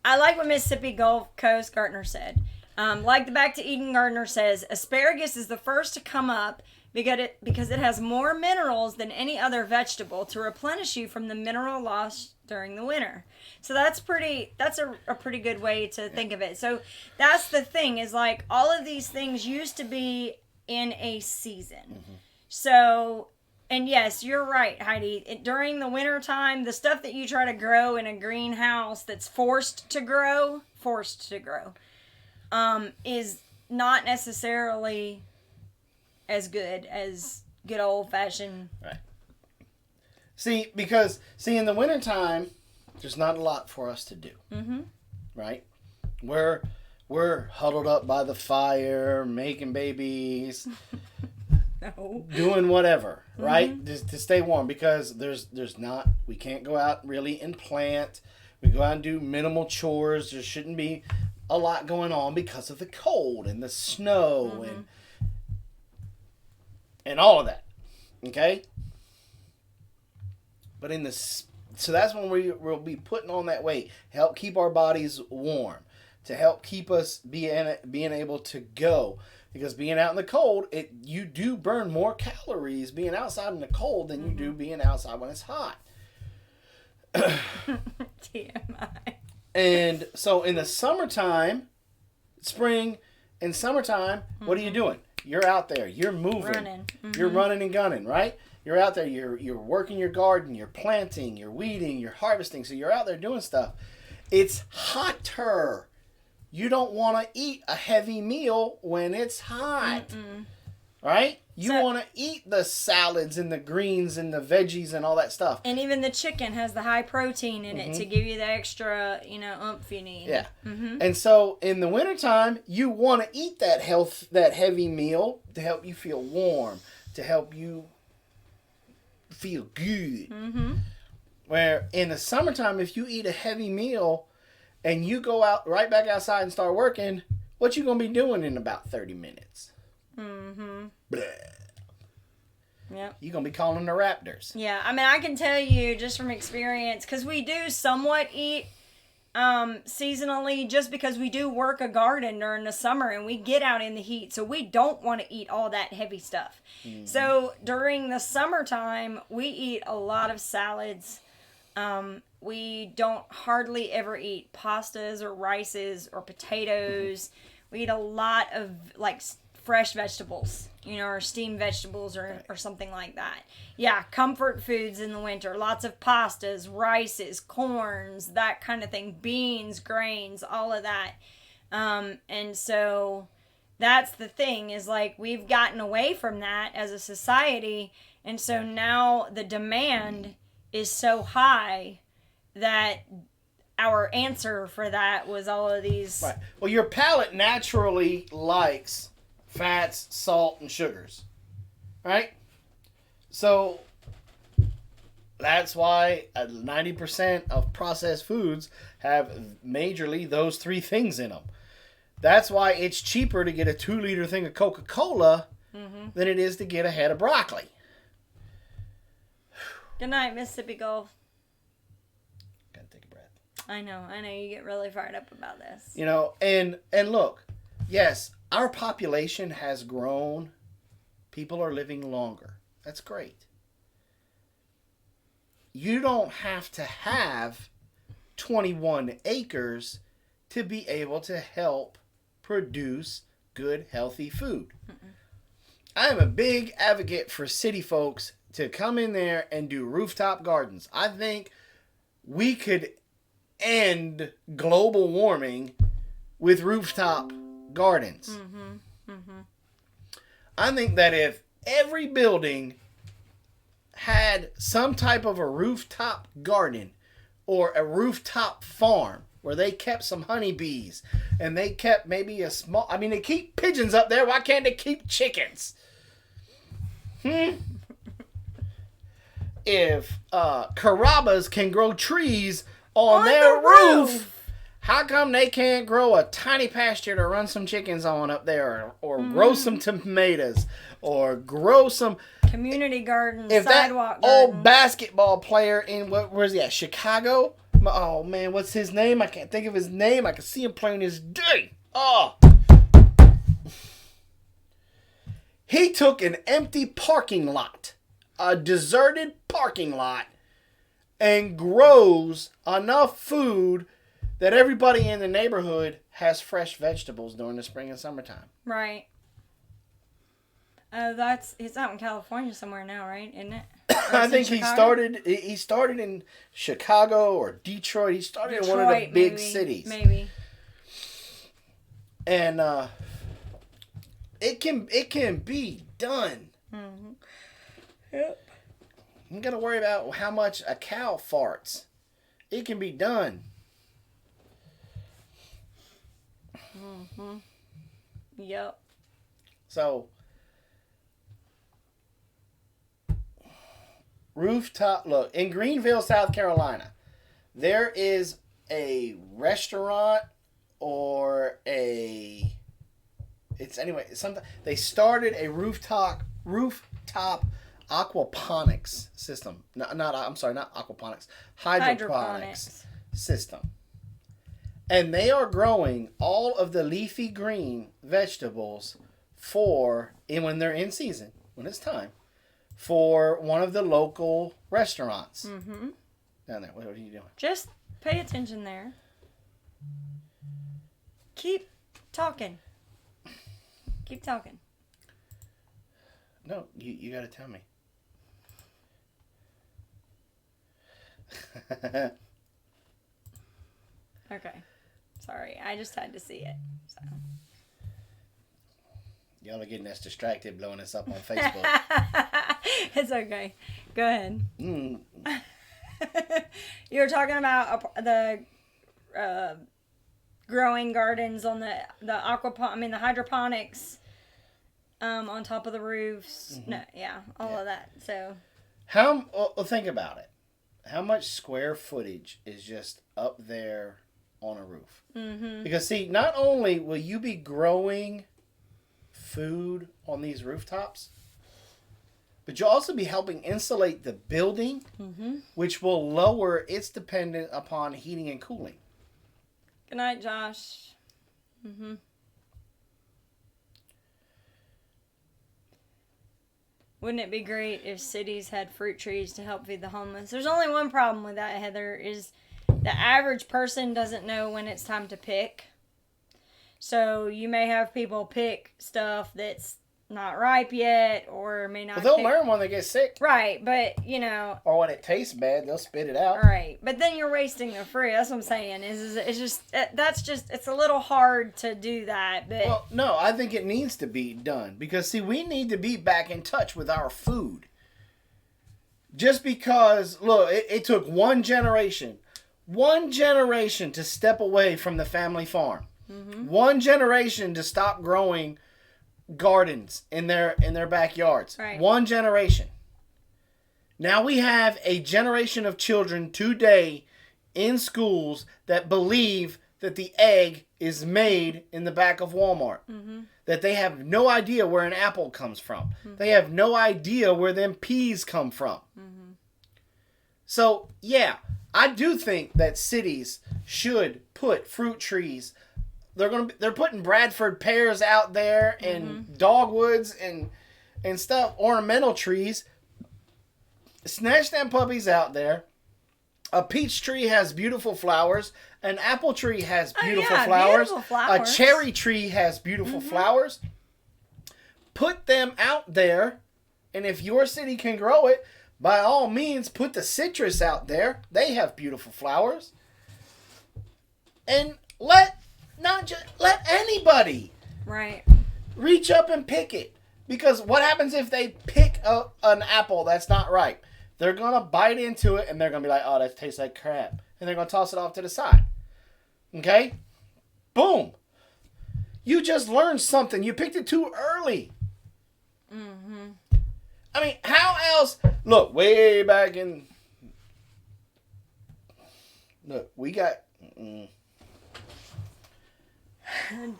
I like what Mississippi Gulf Coast Gardener said. Like the Back to Eden Gardener says, asparagus is the first to come up because it has more minerals than any other vegetable to replenish you from the mineral loss during the winter. So that's a pretty good way to think of it. So that's the thing is like all of these things used to be in a season. So, and yes, you're right, Heidi. During the winter time, the stuff that you try to grow in a greenhouse that's forced to grow, is not necessarily as good as good old-fashioned. Right. See, in the wintertime, there's not a lot for us to do. Right? We're huddled up by the fire, making babies, doing whatever, right? Just to stay warm because we can't go out really and plant. We go out and do minimal chores. There shouldn't be a lot going on because of the cold and the snow and all of that. Okay? But so that's when we'll be putting on that weight, help keep our bodies warm, to help keep us being able to go. Because being out in the cold, you do burn more calories being outside in the cold than you do being outside when it's hot. TMI. And so in the summertime, spring and summertime, what are you doing? You're out there. You're moving. Running. You're running and gunning, right? You're out there. You're working your garden. You're planting. You're weeding. You're harvesting. So you're out there doing stuff. It's hotter. You don't want to eat a heavy meal when it's hot. Right? You want to eat the salads and the greens and the veggies and all that stuff. And even the chicken has the high protein in it to give you the extra, oomph you need. Yeah. And so in the wintertime, you want to eat that heavy meal to help you feel warm, to help you feel good. Where in the summertime, if you eat a heavy meal and you go out right back outside and start working, what you going to be doing in about 30 minutes? Yep. You're going to be calling the Raptors. Yeah, I mean, I can tell you just from experience, because we do somewhat eat seasonally just because we do work a garden during the summer and we get out in the heat, so we don't want to eat all that heavy stuff. So during the summertime, we eat a lot of salads. We don't hardly ever eat pastas or rices or potatoes. We eat a lot of fresh vegetables, or steamed vegetables or something like that. Yeah, comfort foods in the winter. Lots of pastas, rices, corns, that kind of thing. Beans, grains, all of that. And so that's the thing is we've gotten away from that as a society. And so now the demand is so high that our answer for that was all of these. Right. Well, your palate naturally likes fats, salt, and sugars, right? So that's why 90% of processed foods have majorly those three things in them. That's why it's cheaper to get a 2-liter thing of Coca-Cola than it is to get a head of broccoli. Good night, Mississippi Gulf. Gotta take a breath. I know. You get really fired up about this. You know, and look, yes, our population has grown. People are living longer. That's great. You don't have to have 21 acres to be able to help produce good, healthy food. I am a big advocate for city folks to come in there and do rooftop gardens. I think we could end global warming with rooftop gardens. I think that if every building had some type of a rooftop garden or a rooftop farm where they kept some honeybees and they kept maybe a small... I mean, they keep pigeons up there. Why can't they keep chickens? If Carrabba's can grow trees on their roof, how come they can't grow a tiny pasture to run some chickens on up there, or grow some tomatoes, or grow some community gardens, if sidewalk that gardens. old basketball player in where's he at? Chicago? Oh man, what's his name? I can't think of his name. I can see him playing his day. Oh. He took an empty parking lot, a deserted parking lot, and grows enough food that everybody in the neighborhood has fresh vegetables during the spring and summertime. Right. He's out in California somewhere now, right? Isn't it? I think he started in Chicago or Detroit. He started in one of the big cities. Maybe. And it can be done. Mm-hmm. Yep. You gotta worry about how much a cow farts. It can be done. Mm-hmm. Yep. So, rooftop, look, in Greenville, South Carolina, there is a restaurant or they started a rooftop aquaponics system. Not aquaponics, hydroponics system. And they are growing all of the leafy green vegetables when they're in season, when it's time, for one of the local restaurants. Mm-hmm. Down there. What are you doing? Just pay attention there. Keep talking. Keep talking. No, you got to tell me. Okay. Sorry, I just had to see it. So. Y'all are getting us distracted blowing us up on Facebook. It's okay. Go ahead. Mm. You were talking about the growing gardens on the hydroponics on top of the roofs. Mm-hmm. No, yeah, all of that. So think about it. How much square footage is just up there on a roof? Mm-hmm. Because see, not only will you be growing food on these rooftops, but you'll also be helping insulate the building, mm-hmm. which will lower its dependence upon heating and cooling. Good night, Josh. Mm-hmm. Wouldn't it be great if cities had fruit trees to help feed the homeless? There's only one problem with that, Heather, is the average person doesn't know when it's time to pick. So you may have people pick stuff that's not ripe yet, or may not. Well, they'll learn when they get sick. Right, but or when it tastes bad, they'll spit it out. Right, but then you're wasting the fruit. That's what I'm saying. It's a little hard to do that. But well, no, I think it needs to be done because see, we need to be back in touch with our food. Just because, look, it took one generation to step away from the family farm. Mm-hmm. One generation to stop growing gardens in their backyards. Right. One generation. Now we have a generation of children today in schools that believe that the egg is made in the back of Walmart. Mm-hmm. That they have no idea where an apple comes from. Mm-hmm. They have no idea where them peas come from. Mm-hmm. So, yeah, I do think that cities should put fruit trees. They're putting Bradford pears out there and dogwoods and stuff, ornamental trees. Snatch them puppies out there. A peach tree has beautiful flowers. An apple tree has beautiful flowers. Beautiful flowers. A cherry tree has beautiful flowers. Put them out there, and if your city can grow it, by all means, put the citrus out there. They have beautiful flowers. And let anybody reach up and pick it. Because what happens if they pick an apple that's not ripe? They're going to bite into it, and they're going to be like, oh, that tastes like crap. And they're going to toss it off to the side. Okay? Boom. You just learned something. You picked it too early. I mean, how else? Look, way back in... Look, we got...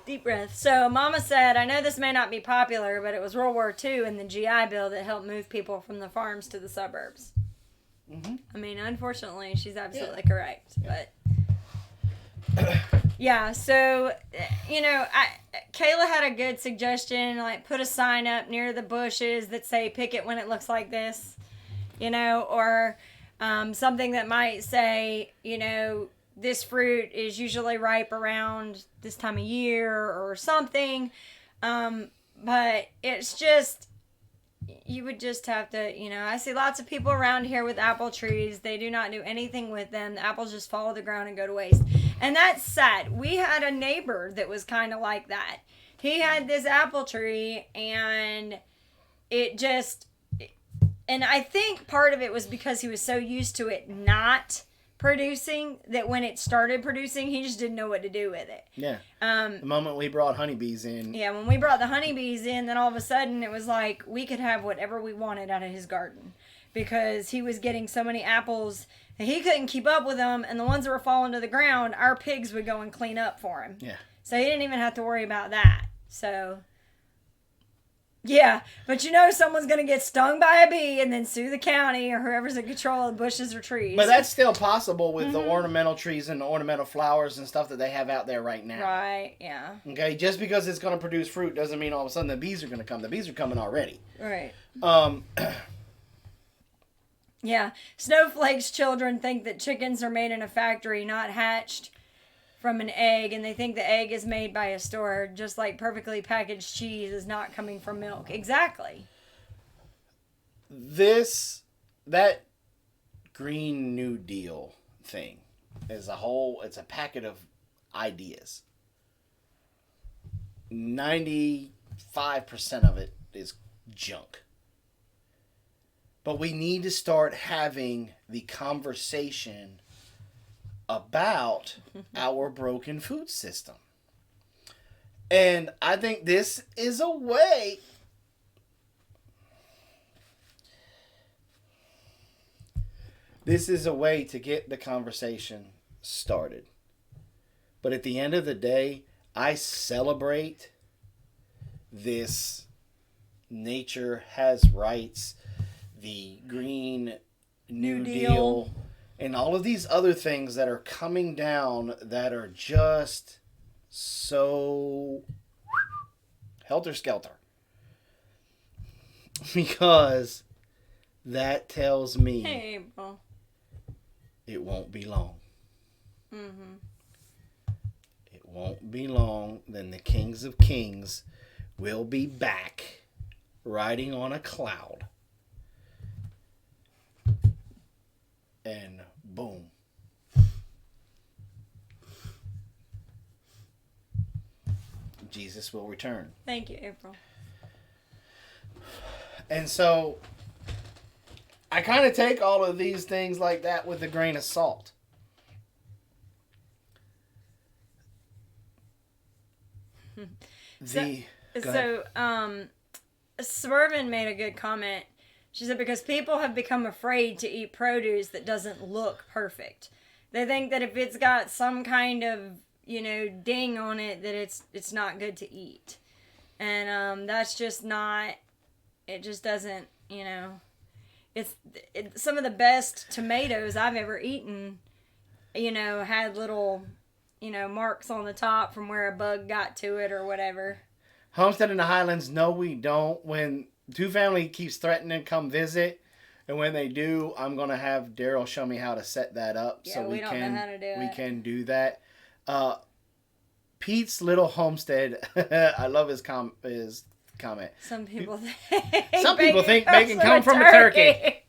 Deep breath. So, Mama said, I know this may not be popular, but it was World War II and the GI Bill that helped move people from the farms to the suburbs. I mean, unfortunately, she's absolutely correct. But, yeah, so, you know, Kayla had a good suggestion, like put a sign up near the bushes that say, pick it when it looks like this, you know, or something that might say, you know, this fruit is usually ripe around this time of year or something. But it's just, you would just have to, you know, I see lots of people around here with apple trees. They do not do anything with them. The apples just fall to the ground and go to waste. And that's sad. We had a neighbor that was kind of like that. He had this apple tree and it just, and I think part of it was because he was so used to it not producing that when it started producing, he just didn't know what to do with it. Yeah. The moment we brought honeybees in. Yeah, when we brought the honeybees in, then all of a sudden it was like we could have whatever we wanted out of his garden because he was getting so many apples and he couldn't keep up with them, and the ones that were falling to the ground, our pigs would go and clean up for him. Yeah. So he didn't even have to worry about that. So, yeah, but you know someone's going to get stung by a bee and then sue the county or whoever's in control of the bushes or trees. But that's still possible with the ornamental trees and the ornamental flowers and stuff that they have out there right now. Right, yeah. Okay, just because it's going to produce fruit doesn't mean all of a sudden the bees are going to come. The bees are coming already. Right. Yeah. Snowflake's children think that chickens are made in a factory, not hatched from an egg, and they think the egg is made by a store, just like perfectly packaged cheese is not coming from milk. Exactly. That Green New Deal thing is it's a packet of ideas. 95% of it is junk. But we need to start having the conversation about our broken food system. And I think this is a way to get the conversation started. But at the end of the day, I celebrate this nature has rights, the Green New Deal, and all of these other things that are coming down that are just so helter-skelter. Because that tells me hey, April. It won't be long. It won't be long, then the kings of kings will be back riding on a cloud. And boom. Jesus will return. Thank you, April. And so I kind of take all of these things like that with a grain of salt. Swervin made a good comment. She said, because people have become afraid to eat produce that doesn't look perfect. They think that if it's got some kind of, ding on it, that it's not good to eat. And that's just not, it just doesn't, it's some of the best tomatoes I've ever eaten. You know, had little, you know, marks on the top from where a bug got to it or whatever. Homestead in the Highlands, no, we don't. When Two Family keeps threatening to come visit, and when they do, I'm gonna have Daryl show me how to set that up, Yeah, so we don't know how to do we it. can do that. Pete's little homestead. I love his comment. Some people think bacon comes from a turkey.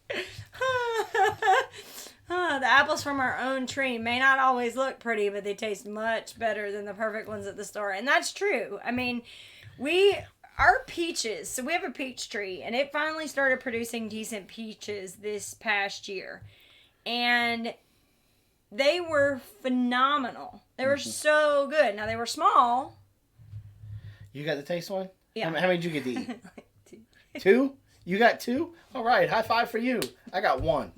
The apples from our own tree may not always look pretty, but they taste much better than the perfect ones at the store. And that's true. I mean, our peaches, so we have a peach tree, and it finally started producing decent peaches this past year. And they were phenomenal. They were so good. Now, they were small. You got the taste one? Yeah. How many did you get to eat? Two? You got two? All right. High five for you. I got one.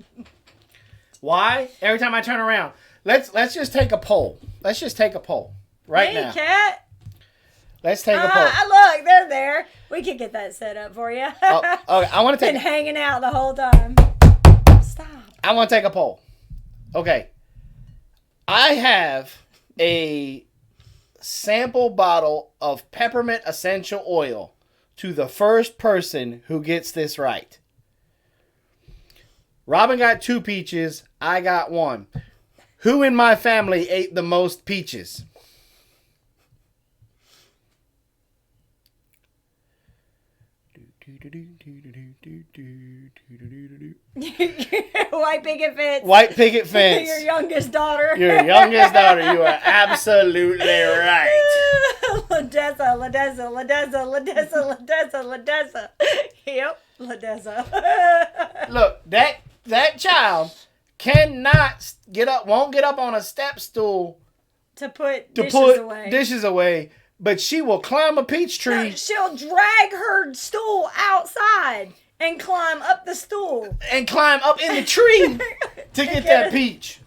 Why? Every time I turn around. Let's just take a poll. Let's just take a poll right now. Hey, Cat. Let's take a poll. Look, they're there. We can get that set up for you. Okay, I want to take. Been hanging out the whole time. Stop. I want to take a poll. Okay. I have a sample bottle of peppermint essential oil to the first person who gets this right. Robyn got 2 peaches. I got 1. Who in my family ate the most peaches? White picket fence. White picket fence. Your youngest daughter. Your youngest daughter. You are absolutely right. Ladessa. Yep, Ladessa. Look, that child won't get up on a step stool to put dishes away. But she will climb a peach tree. No, she'll drag her stool outside and climb up the stool. And climb up in the tree to get that peach.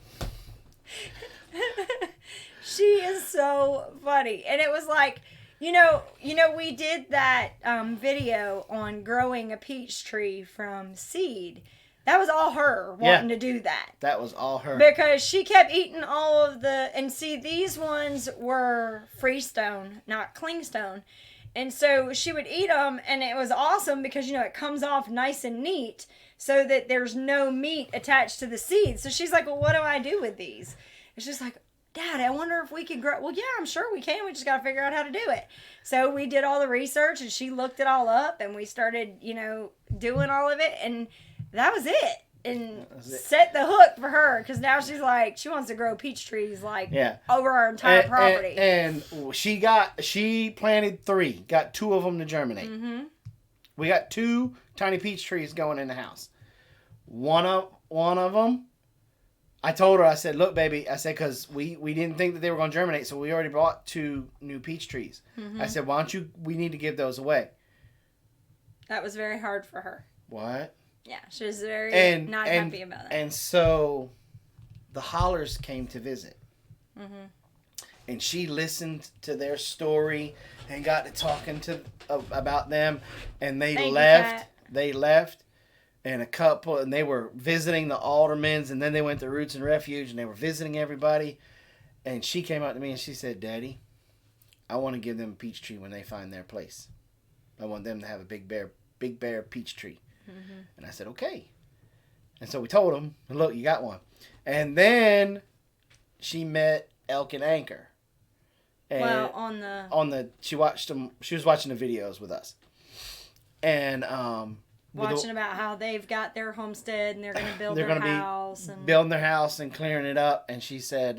She is so funny. And it was like, you know, we did that video on growing a peach tree from seed. That was all her wanting to do that. That was all her. Because she kept eating all of and see, these ones were freestone, not clingstone. And so she would eat them, and it was awesome because, you know, it comes off nice and neat so that there's no meat attached to the seeds. So she's like, well, what do I do with these? It's just like, Dad, I wonder if we could grow. Well, yeah, I'm sure we can. We just got to figure out how to do it. So we did all the research, and she looked it all up, and we started, you know, doing all of it, and that was it. And set the hook for her, because now she's like, she wants to grow peach trees over our entire property. And she planted 3, got 2 of them to germinate. Mm-hmm. We got 2 tiny peach trees going in the house. One of them, I told her, I said, look, baby, I said, because we didn't think that they were going to germinate, so we already bought 2 new peach trees. Mm-hmm. I said, we need to give those away. That was very hard for her. What? Yeah, she was very not happy about that. And so the Hollers came to visit. Mm-hmm. And she listened to their story and got to talking about them. And they left. They left. And and they were visiting the Aldermans. And then they went to Roots and Refuge. And they were visiting everybody. And she came up to me and she said, Daddy, I want to give them a peach tree when they find their place. I want them to have a big bear peach tree. Mm-hmm. And I said, okay. And so we told him, look, you got one. And then she met Elk and Anchor. And she watched them. She was watching the videos with us. And watching about how they've got their homestead and they're going to build their house. Be building their house and clearing it up. And she said,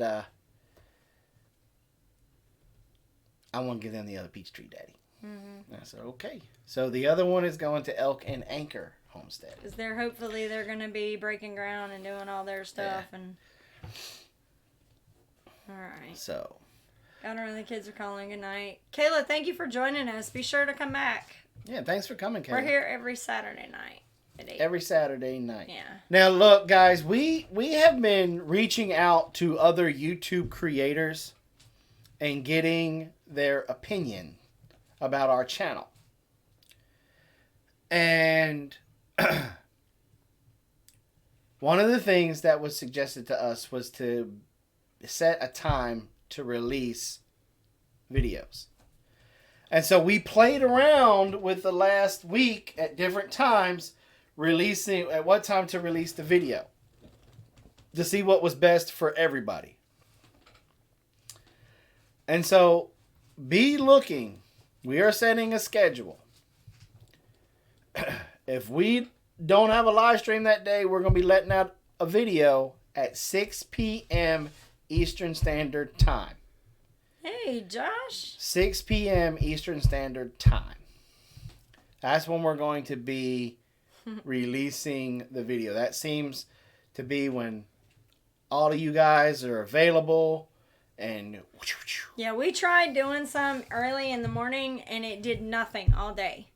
I want to give them the other peach tree, Daddy. Mm-hmm. And I said, okay. So the other one is going to Elk and Anchor Homestead. Because hopefully they're going to be breaking ground and doing all their stuff. Yeah. And all right. So. I don't know, the kids are calling. Good night. Kayla, thank you for joining us. Be sure to come back. Yeah, thanks for coming, Kayla. We're here every Saturday night at 8. Every Saturday night. Yeah. Now, look, guys, we have been reaching out to other YouTube creators and getting their opinion about our channel. And one of the things that was suggested to us was to set a time to release videos. And so we played around with the last week at different times, releasing at what time to release the video to see what was best for everybody. And so be looking. We are setting a schedule. If we don't have a live stream that day, we're going to be letting out a video at 6 p.m. Eastern Standard Time. Hey, Josh. 6 p.m. Eastern Standard Time. That's when we're going to be releasing the video. That seems to be when all of you guys are available. And yeah, we tried doing some early in the morning, and it did nothing all day.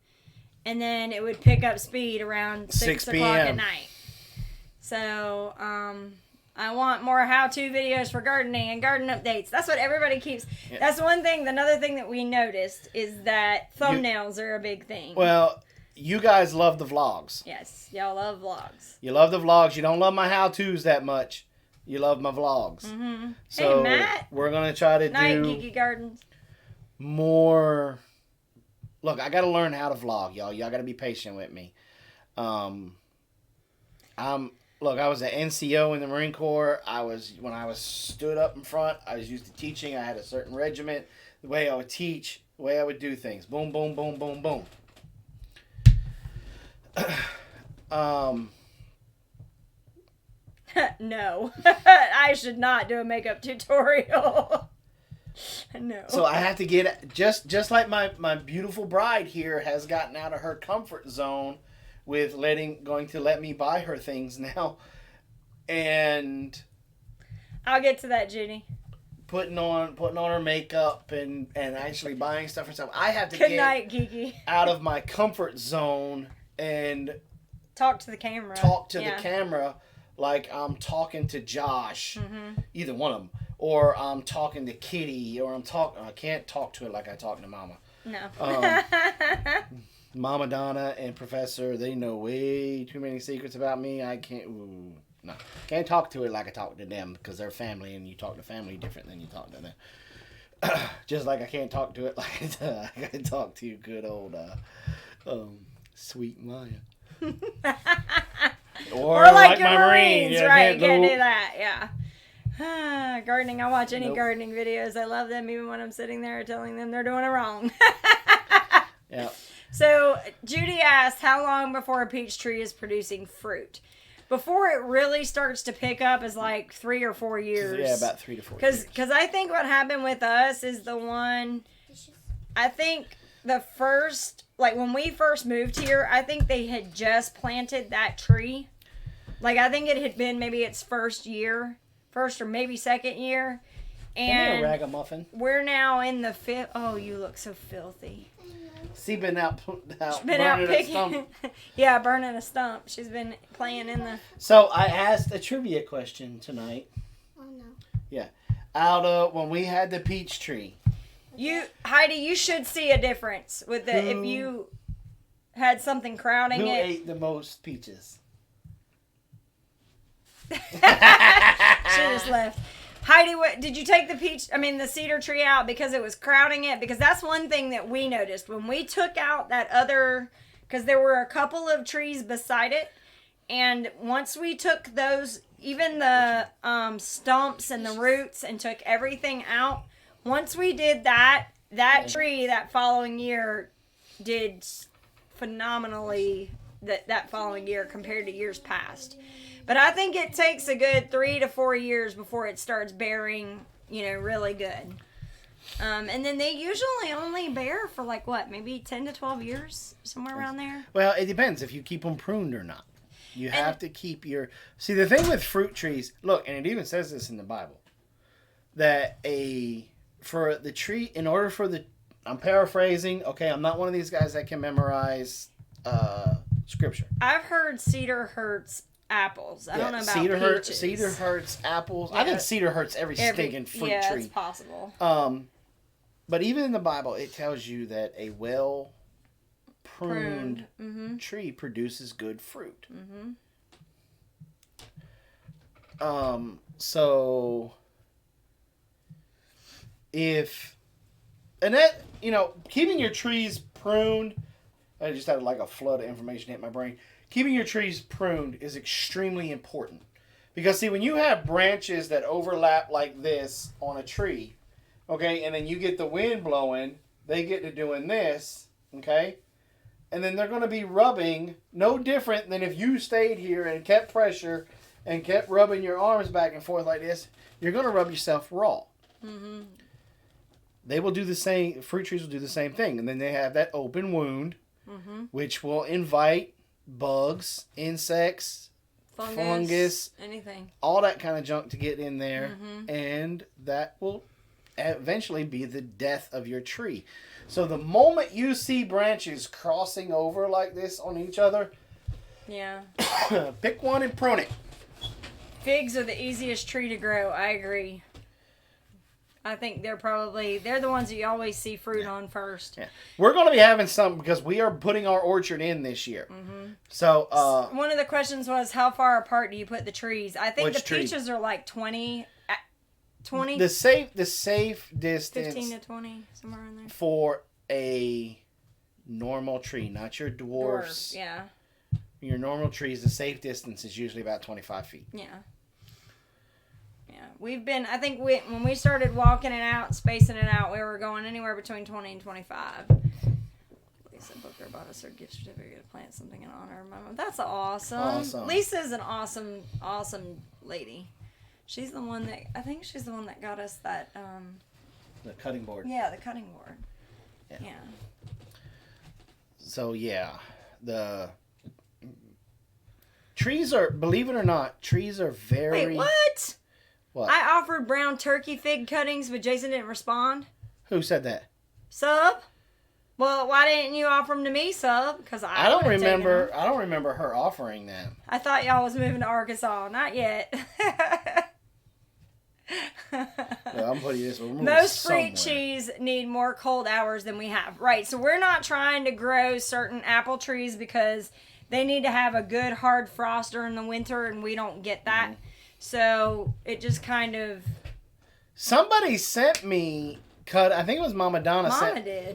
And then it would pick up speed around 6 o'clock at night. So, I want more how-to videos for gardening and garden updates. That's what everybody keeps. Yeah. That's one thing. Another thing that we noticed is that thumbnails are a big thing. Well, you guys love the vlogs. Yes, y'all love vlogs. You love the vlogs. You don't love my how-tos that much. You love my vlogs. Mm-hmm. So hey, Matt. We're going to try to Night, do Geeky Gardens. More. Look, I got to learn how to vlog, y'all. Y'all got to be patient with me. Look, I was an NCO in the Marine Corps. When I was stood up in front, I was used to teaching. I had a certain regiment, the way I would teach, the way I would do things. Boom, boom, boom, boom, boom. No. I should not do a makeup tutorial. No. So I have to get, just like my beautiful bride here has gotten out of her comfort zone with going to let me buy her things now. And I'll get to that, Judy. Putting on her makeup and actually buying stuff herself. I have to Good night, Geeky. Out of my comfort zone and talk to the camera. The camera like I'm talking to Josh. Mm-hmm. Either one of them. Or I'm talking to Kitty. Or I can't talk to it like I talk to Mama. No. Mama Donna and Professor, they know way too many secrets about me. I can't can't talk to it like I talk to them because they're family and you talk to family different than you talk to them. Just like I can't talk to it like I can talk to good old sweet Maya. or like your my Marines, yeah, right? Can't do that, yeah. Gardening, I watch any gardening videos. I love them even when I'm sitting there telling them they're doing it wrong. Yeah. So, Judy asked how long before a peach tree is producing fruit. Before it really starts to pick up is like 3 or 4 years. Yeah, about 3 to 4 years. Because I think what happened with us is I think the first, like when we first moved here, I think they had just planted that tree. Like I think it had been maybe its first or maybe second year. And a ragamuffin. We're now in the 5th. Oh, you look so filthy. She's been out burning a stump. Yeah, burning a stump. She's been playing in the... So, I asked a trivia question tonight. Oh, no. Yeah. Out of when we had the peach tree. Heidi, you should see a difference with if you had something crowding Who it. Who ate the most peaches? She just left. Heidi, did you take the cedar tree out because it was crowding it? Because that's one thing that we noticed. When we took out that other, because there were a couple of trees beside it, and once we took those, even the stumps and the roots and took everything out, once we did that tree that following year did phenomenally that following year compared to years past. But I think it takes a good 3 to 4 years before it starts bearing, really good. And then they usually only bear for maybe 10 to 12 years, somewhere around there. Well, it depends if you keep them pruned or not. You have to keep See, the thing with fruit trees, look, and it even says this in the Bible, that for the tree, in order for I'm paraphrasing, okay, I'm not one of these guys that can memorize scripture. I've heard cedar hurts apples. I don't know about peaches. Cedar hurts apples. Yeah. I think cedar hurts every stinking fruit tree. Yeah, it's possible. But even in the Bible, it tells you that a well pruned tree produces good fruit. Mm-hmm. So if and that keeping your trees pruned. I just had like a flood of information hit my brain. Keeping your trees pruned is extremely important because see when you have branches that overlap like this on a tree, okay, and then you get the wind blowing, they get to doing this, okay, and then they're going to be rubbing no different than if you stayed here and kept pressure and kept rubbing your arms back and forth like this. You're going to rub yourself raw. Mm-hmm. They will do the same. Fruit trees will do the same thing, and then they have that open wound, mm-hmm. which will invite bugs, insects, fungus, anything, all that kind of junk to get in there, mm-hmm. and that will eventually be the death of your tree. So the moment you see branches crossing over like this on each other, yeah, pick one and prune it. Figs are the easiest tree to grow. I agree. I think they're the ones that you always see fruit on first. Yeah. We're going to be having some because we are putting our orchard in this year. Mm-hmm. So, one of the questions was, how far apart do you put the trees? I think the peaches are like 20. The safe distance. 15 to 20, somewhere in there. For a normal tree, not your dwarfs. Yeah. Your normal trees, the safe distance is usually about 25 feet. Yeah. Yeah, when we started walking it out, spacing it out, we were going anywhere between 20 and 25. Lisa Booker bought us her gift certificate to plant something in honor of my mom. That's awesome. Lisa's an awesome lady. She's the one that got us that. The cutting board. Yeah, the cutting board. Yeah. So the trees are, believe it or not, very. Wait, what? What? I offered brown turkey fig cuttings, but Jason didn't respond. Who said that? Sub? Well, why didn't you offer them to me, Sub? Because I don't remember. I don't remember her offering them. I thought y'all was moving to Arkansas. Not yet. I'm putting this. Most fruit trees need more cold hours than we have. Right. So we're not trying to grow certain apple trees because they need to have a good hard frost during the winter, and we don't get that. Mm-hmm. So it just kind of. Somebody sent me I think it was Mama Donna.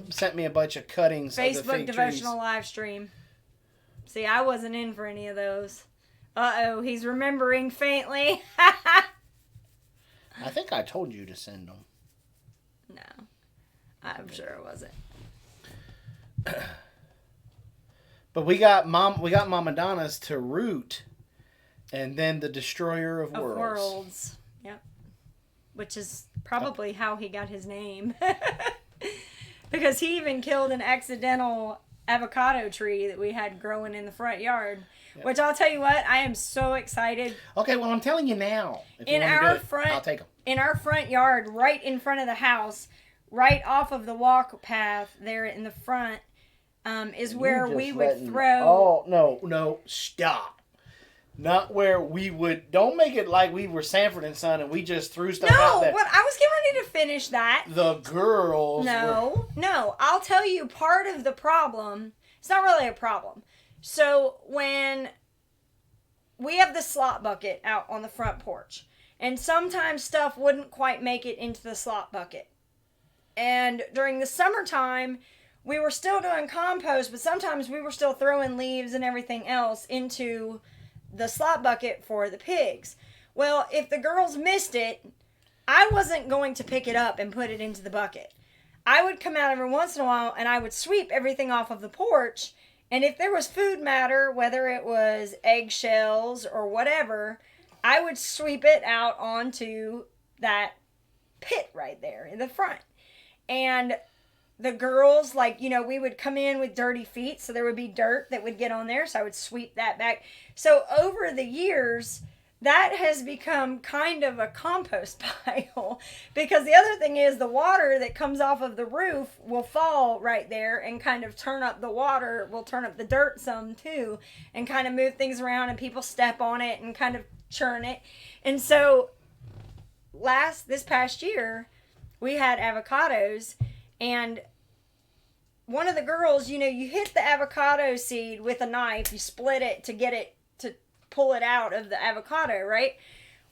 Sent me a bunch of cuttings. Facebook of the fig devotional trees. live stream. See, I wasn't in for any of those. He's remembering faintly. I think I told you to send them. No, I'm sure it wasn't. But we got Mama Donna's to root. And then the Destroyer of Worlds. Yep. Which is probably how he got his name. Because he even killed an accidental avocado tree that we had growing in the front yard. Yep. Which I'll tell you what, I am so excited. Okay, well, I'm telling you now. I'll take them. In our front yard, right in front of the house, right off of the walk path there in the front, is where we would throw... Oh, no, stop. Not where we would. Don't make it like we were Sanford and Son and we just threw stuff out there. No, I was getting ready to finish that. The girls. No. I'll tell you part of the problem. It's not really a problem. So when we have the slop bucket out on the front porch, and sometimes stuff wouldn't quite make it into the slop bucket. And during the summertime, we were still doing compost, but sometimes we were still throwing leaves and everything else into the slop bucket for the pigs. Well, if the girls missed it, I wasn't going to pick it up and put it into the bucket. I would come out every once in a while and I would sweep everything off of the porch, and if there was food matter, whether it was eggshells or whatever, I would sweep it out onto that pit right there in the front. And the girls, we would come in with dirty feet, so there would be dirt that would get on there, so I would sweep that back. So over the years, that has become kind of a compost pile, because the other thing is the water that comes off of the roof will fall right there and kind of turn up the water, will turn up the dirt some too, and kind of move things around, and people step on it and kind of churn it. And so this past year, we had avocados, and one of the girls, you hit the avocado seed with a knife, you split it to get it, to pull it out of the avocado, right?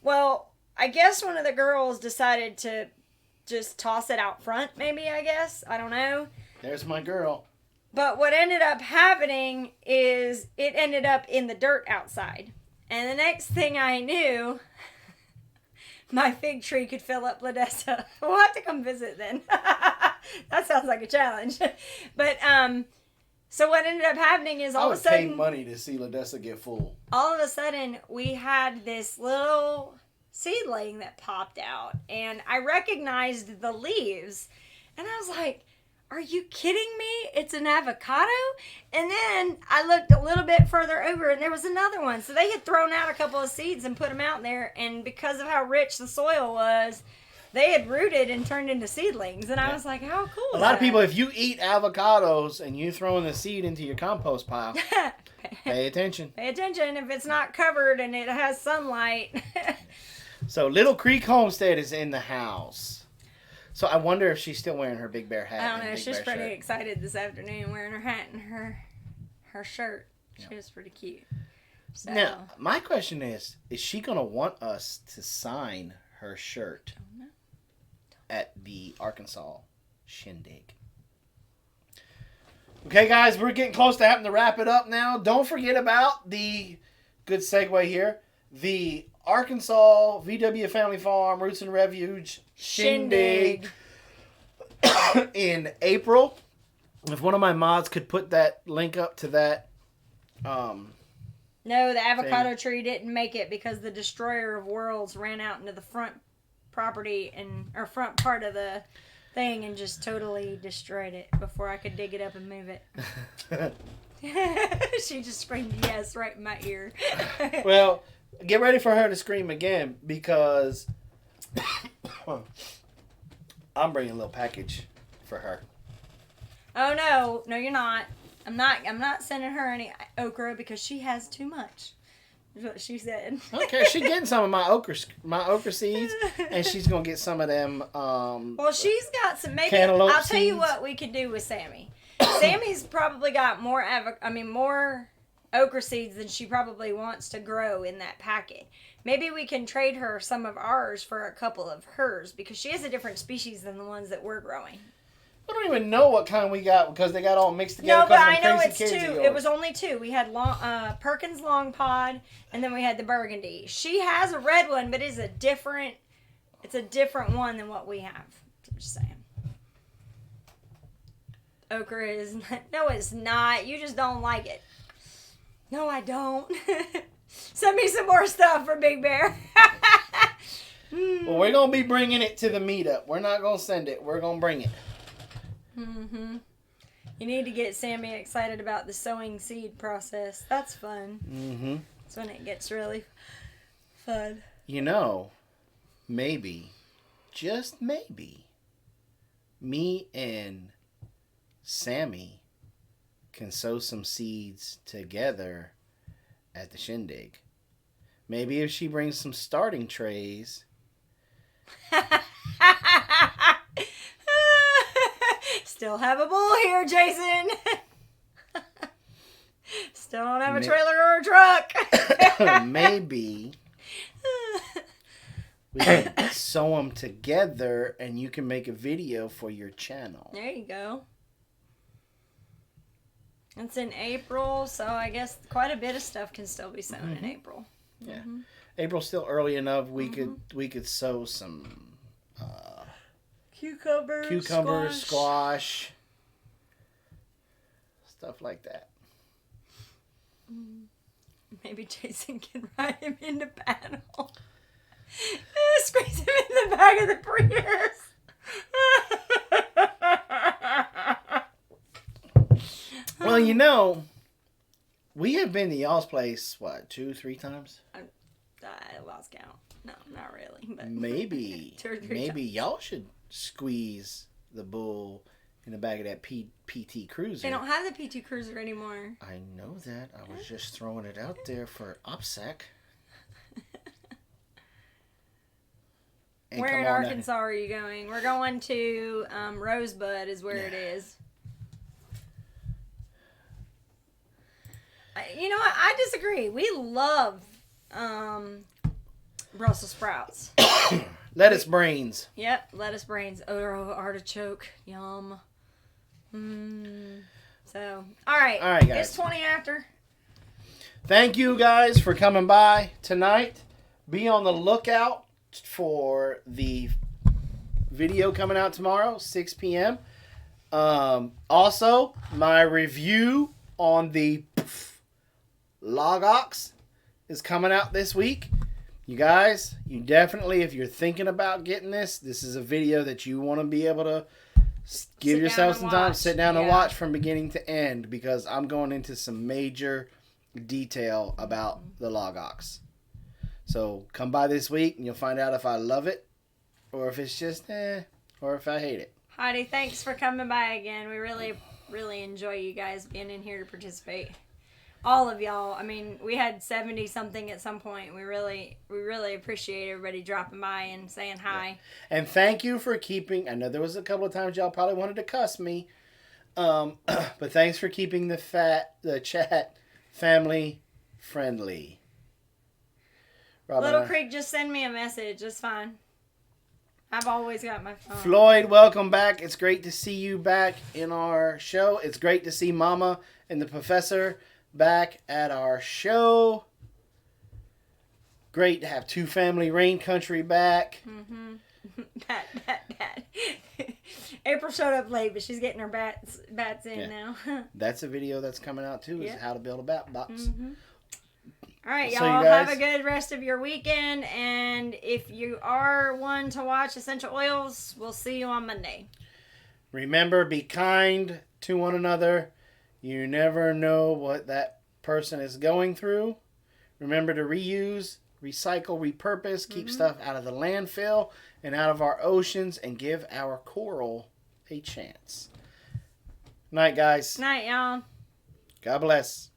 Well, I guess one of the girls decided to just toss it out front, maybe, I guess. I don't know. There's my girl. But what ended up happening is it ended up in the dirt outside. And the next thing I knew, my fig tree could fill up Ladessa. We'll have to come visit then. That sounds like a challenge. But, so what ended up happening is all of a sudden... I would pay money to see Ladessa get full. All of a sudden, we had this little seedling that popped out. And I recognized the leaves. And I was like, are you kidding me? It's an avocado? And then I looked a little bit further over and there was another one. So they had thrown out a couple of seeds and put them out there. And because of how rich the soil was, they had rooted and turned into seedlings. And I was like, how cool is that? A lot of people, if you eat avocados and you throw in the seed into your compost pile, pay attention. Pay attention if it's not covered and it has sunlight. So Little Creek Homestead is in the house. So I wonder if she's still wearing her Big Bear hat. I don't know. She's pretty excited this afternoon wearing her hat and her shirt. She was pretty cute. So. Now, my question is she going to want us to sign her shirt at the Arkansas Shindig? Okay, guys, we're getting close to having to wrap it up now. Don't forget about the, good segue here, the Arkansas VW Family Farm Roots and Refuge Shindig in April. If one of my mods could put that link up to that. No, the avocado tree didn't make it because the Destroyer of Worlds ran out into the front property or front part of the thing and just totally destroyed it before I could dig it up and move it. She just screamed yes right in my ear. Well, get ready for her to scream again because I'm bringing a little package for her. Oh no, you're not. I'm not sending her any okra because she has too much. Is what she said. Okay, she's getting some of my okra seeds, and she's gonna get some of them. Well, she's got some. Maybe cantaloupe I'll tell you seeds. what we could do with Sammy. Sammy's probably got more okra seeds than she probably wants to grow in that packet. Maybe we can trade her some of ours for a couple of hers because she has a different species than the ones that we're growing. I don't even know what kind we got because they got all mixed together. No, but I know it's two. It was only two. We had Perkins Long Pod, and then we had the Burgundy. She has a red one, but it's a different one than what we have. I'm just saying. Okra is no, it's not. You just don't like it. No, I don't. Send me some more stuff for Big Bear. Well, we're gonna be bringing it to the meetup. We're not gonna send it. We're gonna bring it. Mm-hmm. You need to get Sammy excited about the sowing seed process. That's fun. Mm-hmm. That's when it gets really fun. You know, maybe, just maybe, me and Sammy can sow some seeds together at the Shindig. Maybe if she brings some starting trays. Still have a bull here, Jason. Still don't have a trailer or a truck. Maybe we can sew them together and you can make a video for your channel. There you go. It's in April, so I guess quite a bit of stuff can still be sown in April. Yeah, April's still early enough. We could sow some cucumbers, squash, stuff like that. Maybe Jason can ride him into battle. Squeeze him in the back of the Prius. Well, you know, we have been to y'all's place, 2-3 times? I lost count. No, not really. But maybe 2 or 3 times. Y'all should squeeze the bull in the back of that PT Cruiser. They don't have the PT Cruiser anymore. I know that. I was just throwing it out there for OPSEC. Where in Arkansas are you going? We're going to Rosebud is where it is. You know what? I disagree. We love Brussels sprouts. Lettuce brains. Yep, lettuce brains. Artichoke. Yum. So, all right. All right, guys. It's 20 after. Thank you guys for coming by tonight. Be on the lookout for the video coming out tomorrow, 6 p.m. Also, my review on the log ox is coming out this week. You guys, you definitely, if you're thinking about getting this is a video that you want to be able to give yourself some time, sit down and watch from beginning to end, because I'm going into some major detail about the log ox. So come by this week and you'll find out if I love it or if it's just or if I hate it. Heidi, thanks for coming by again. We really, really enjoy you guys being in here to participate. All of y'all. I mean, we had 70 something at some point. We really appreciate everybody dropping by and saying hi. Yeah. And thank you for keeping, I know there was a couple of times y'all probably wanted to cuss me. But thanks for keeping the chat family friendly. Robyn, Little Creek, just send me a message. It's fine. I've always got my phone. Floyd, welcome back. It's great to see you back in our show. It's great to see Mama and the Professor back at our show. Great to have Two Family Rain Country back. Bat. April showed up late, but she's getting her bats in now. That's a video that's coming out too, is how to build a bat box. All right, So y'all, you guys, have a good rest of your weekend. And if you are one to watch Essential Oils, we'll see you on Monday. Remember, be kind to one another. You never know what that person is going through. Remember to reuse, recycle, repurpose, keep stuff out of the landfill and out of our oceans, and give our coral a chance. Night, guys. Night, y'all. God bless.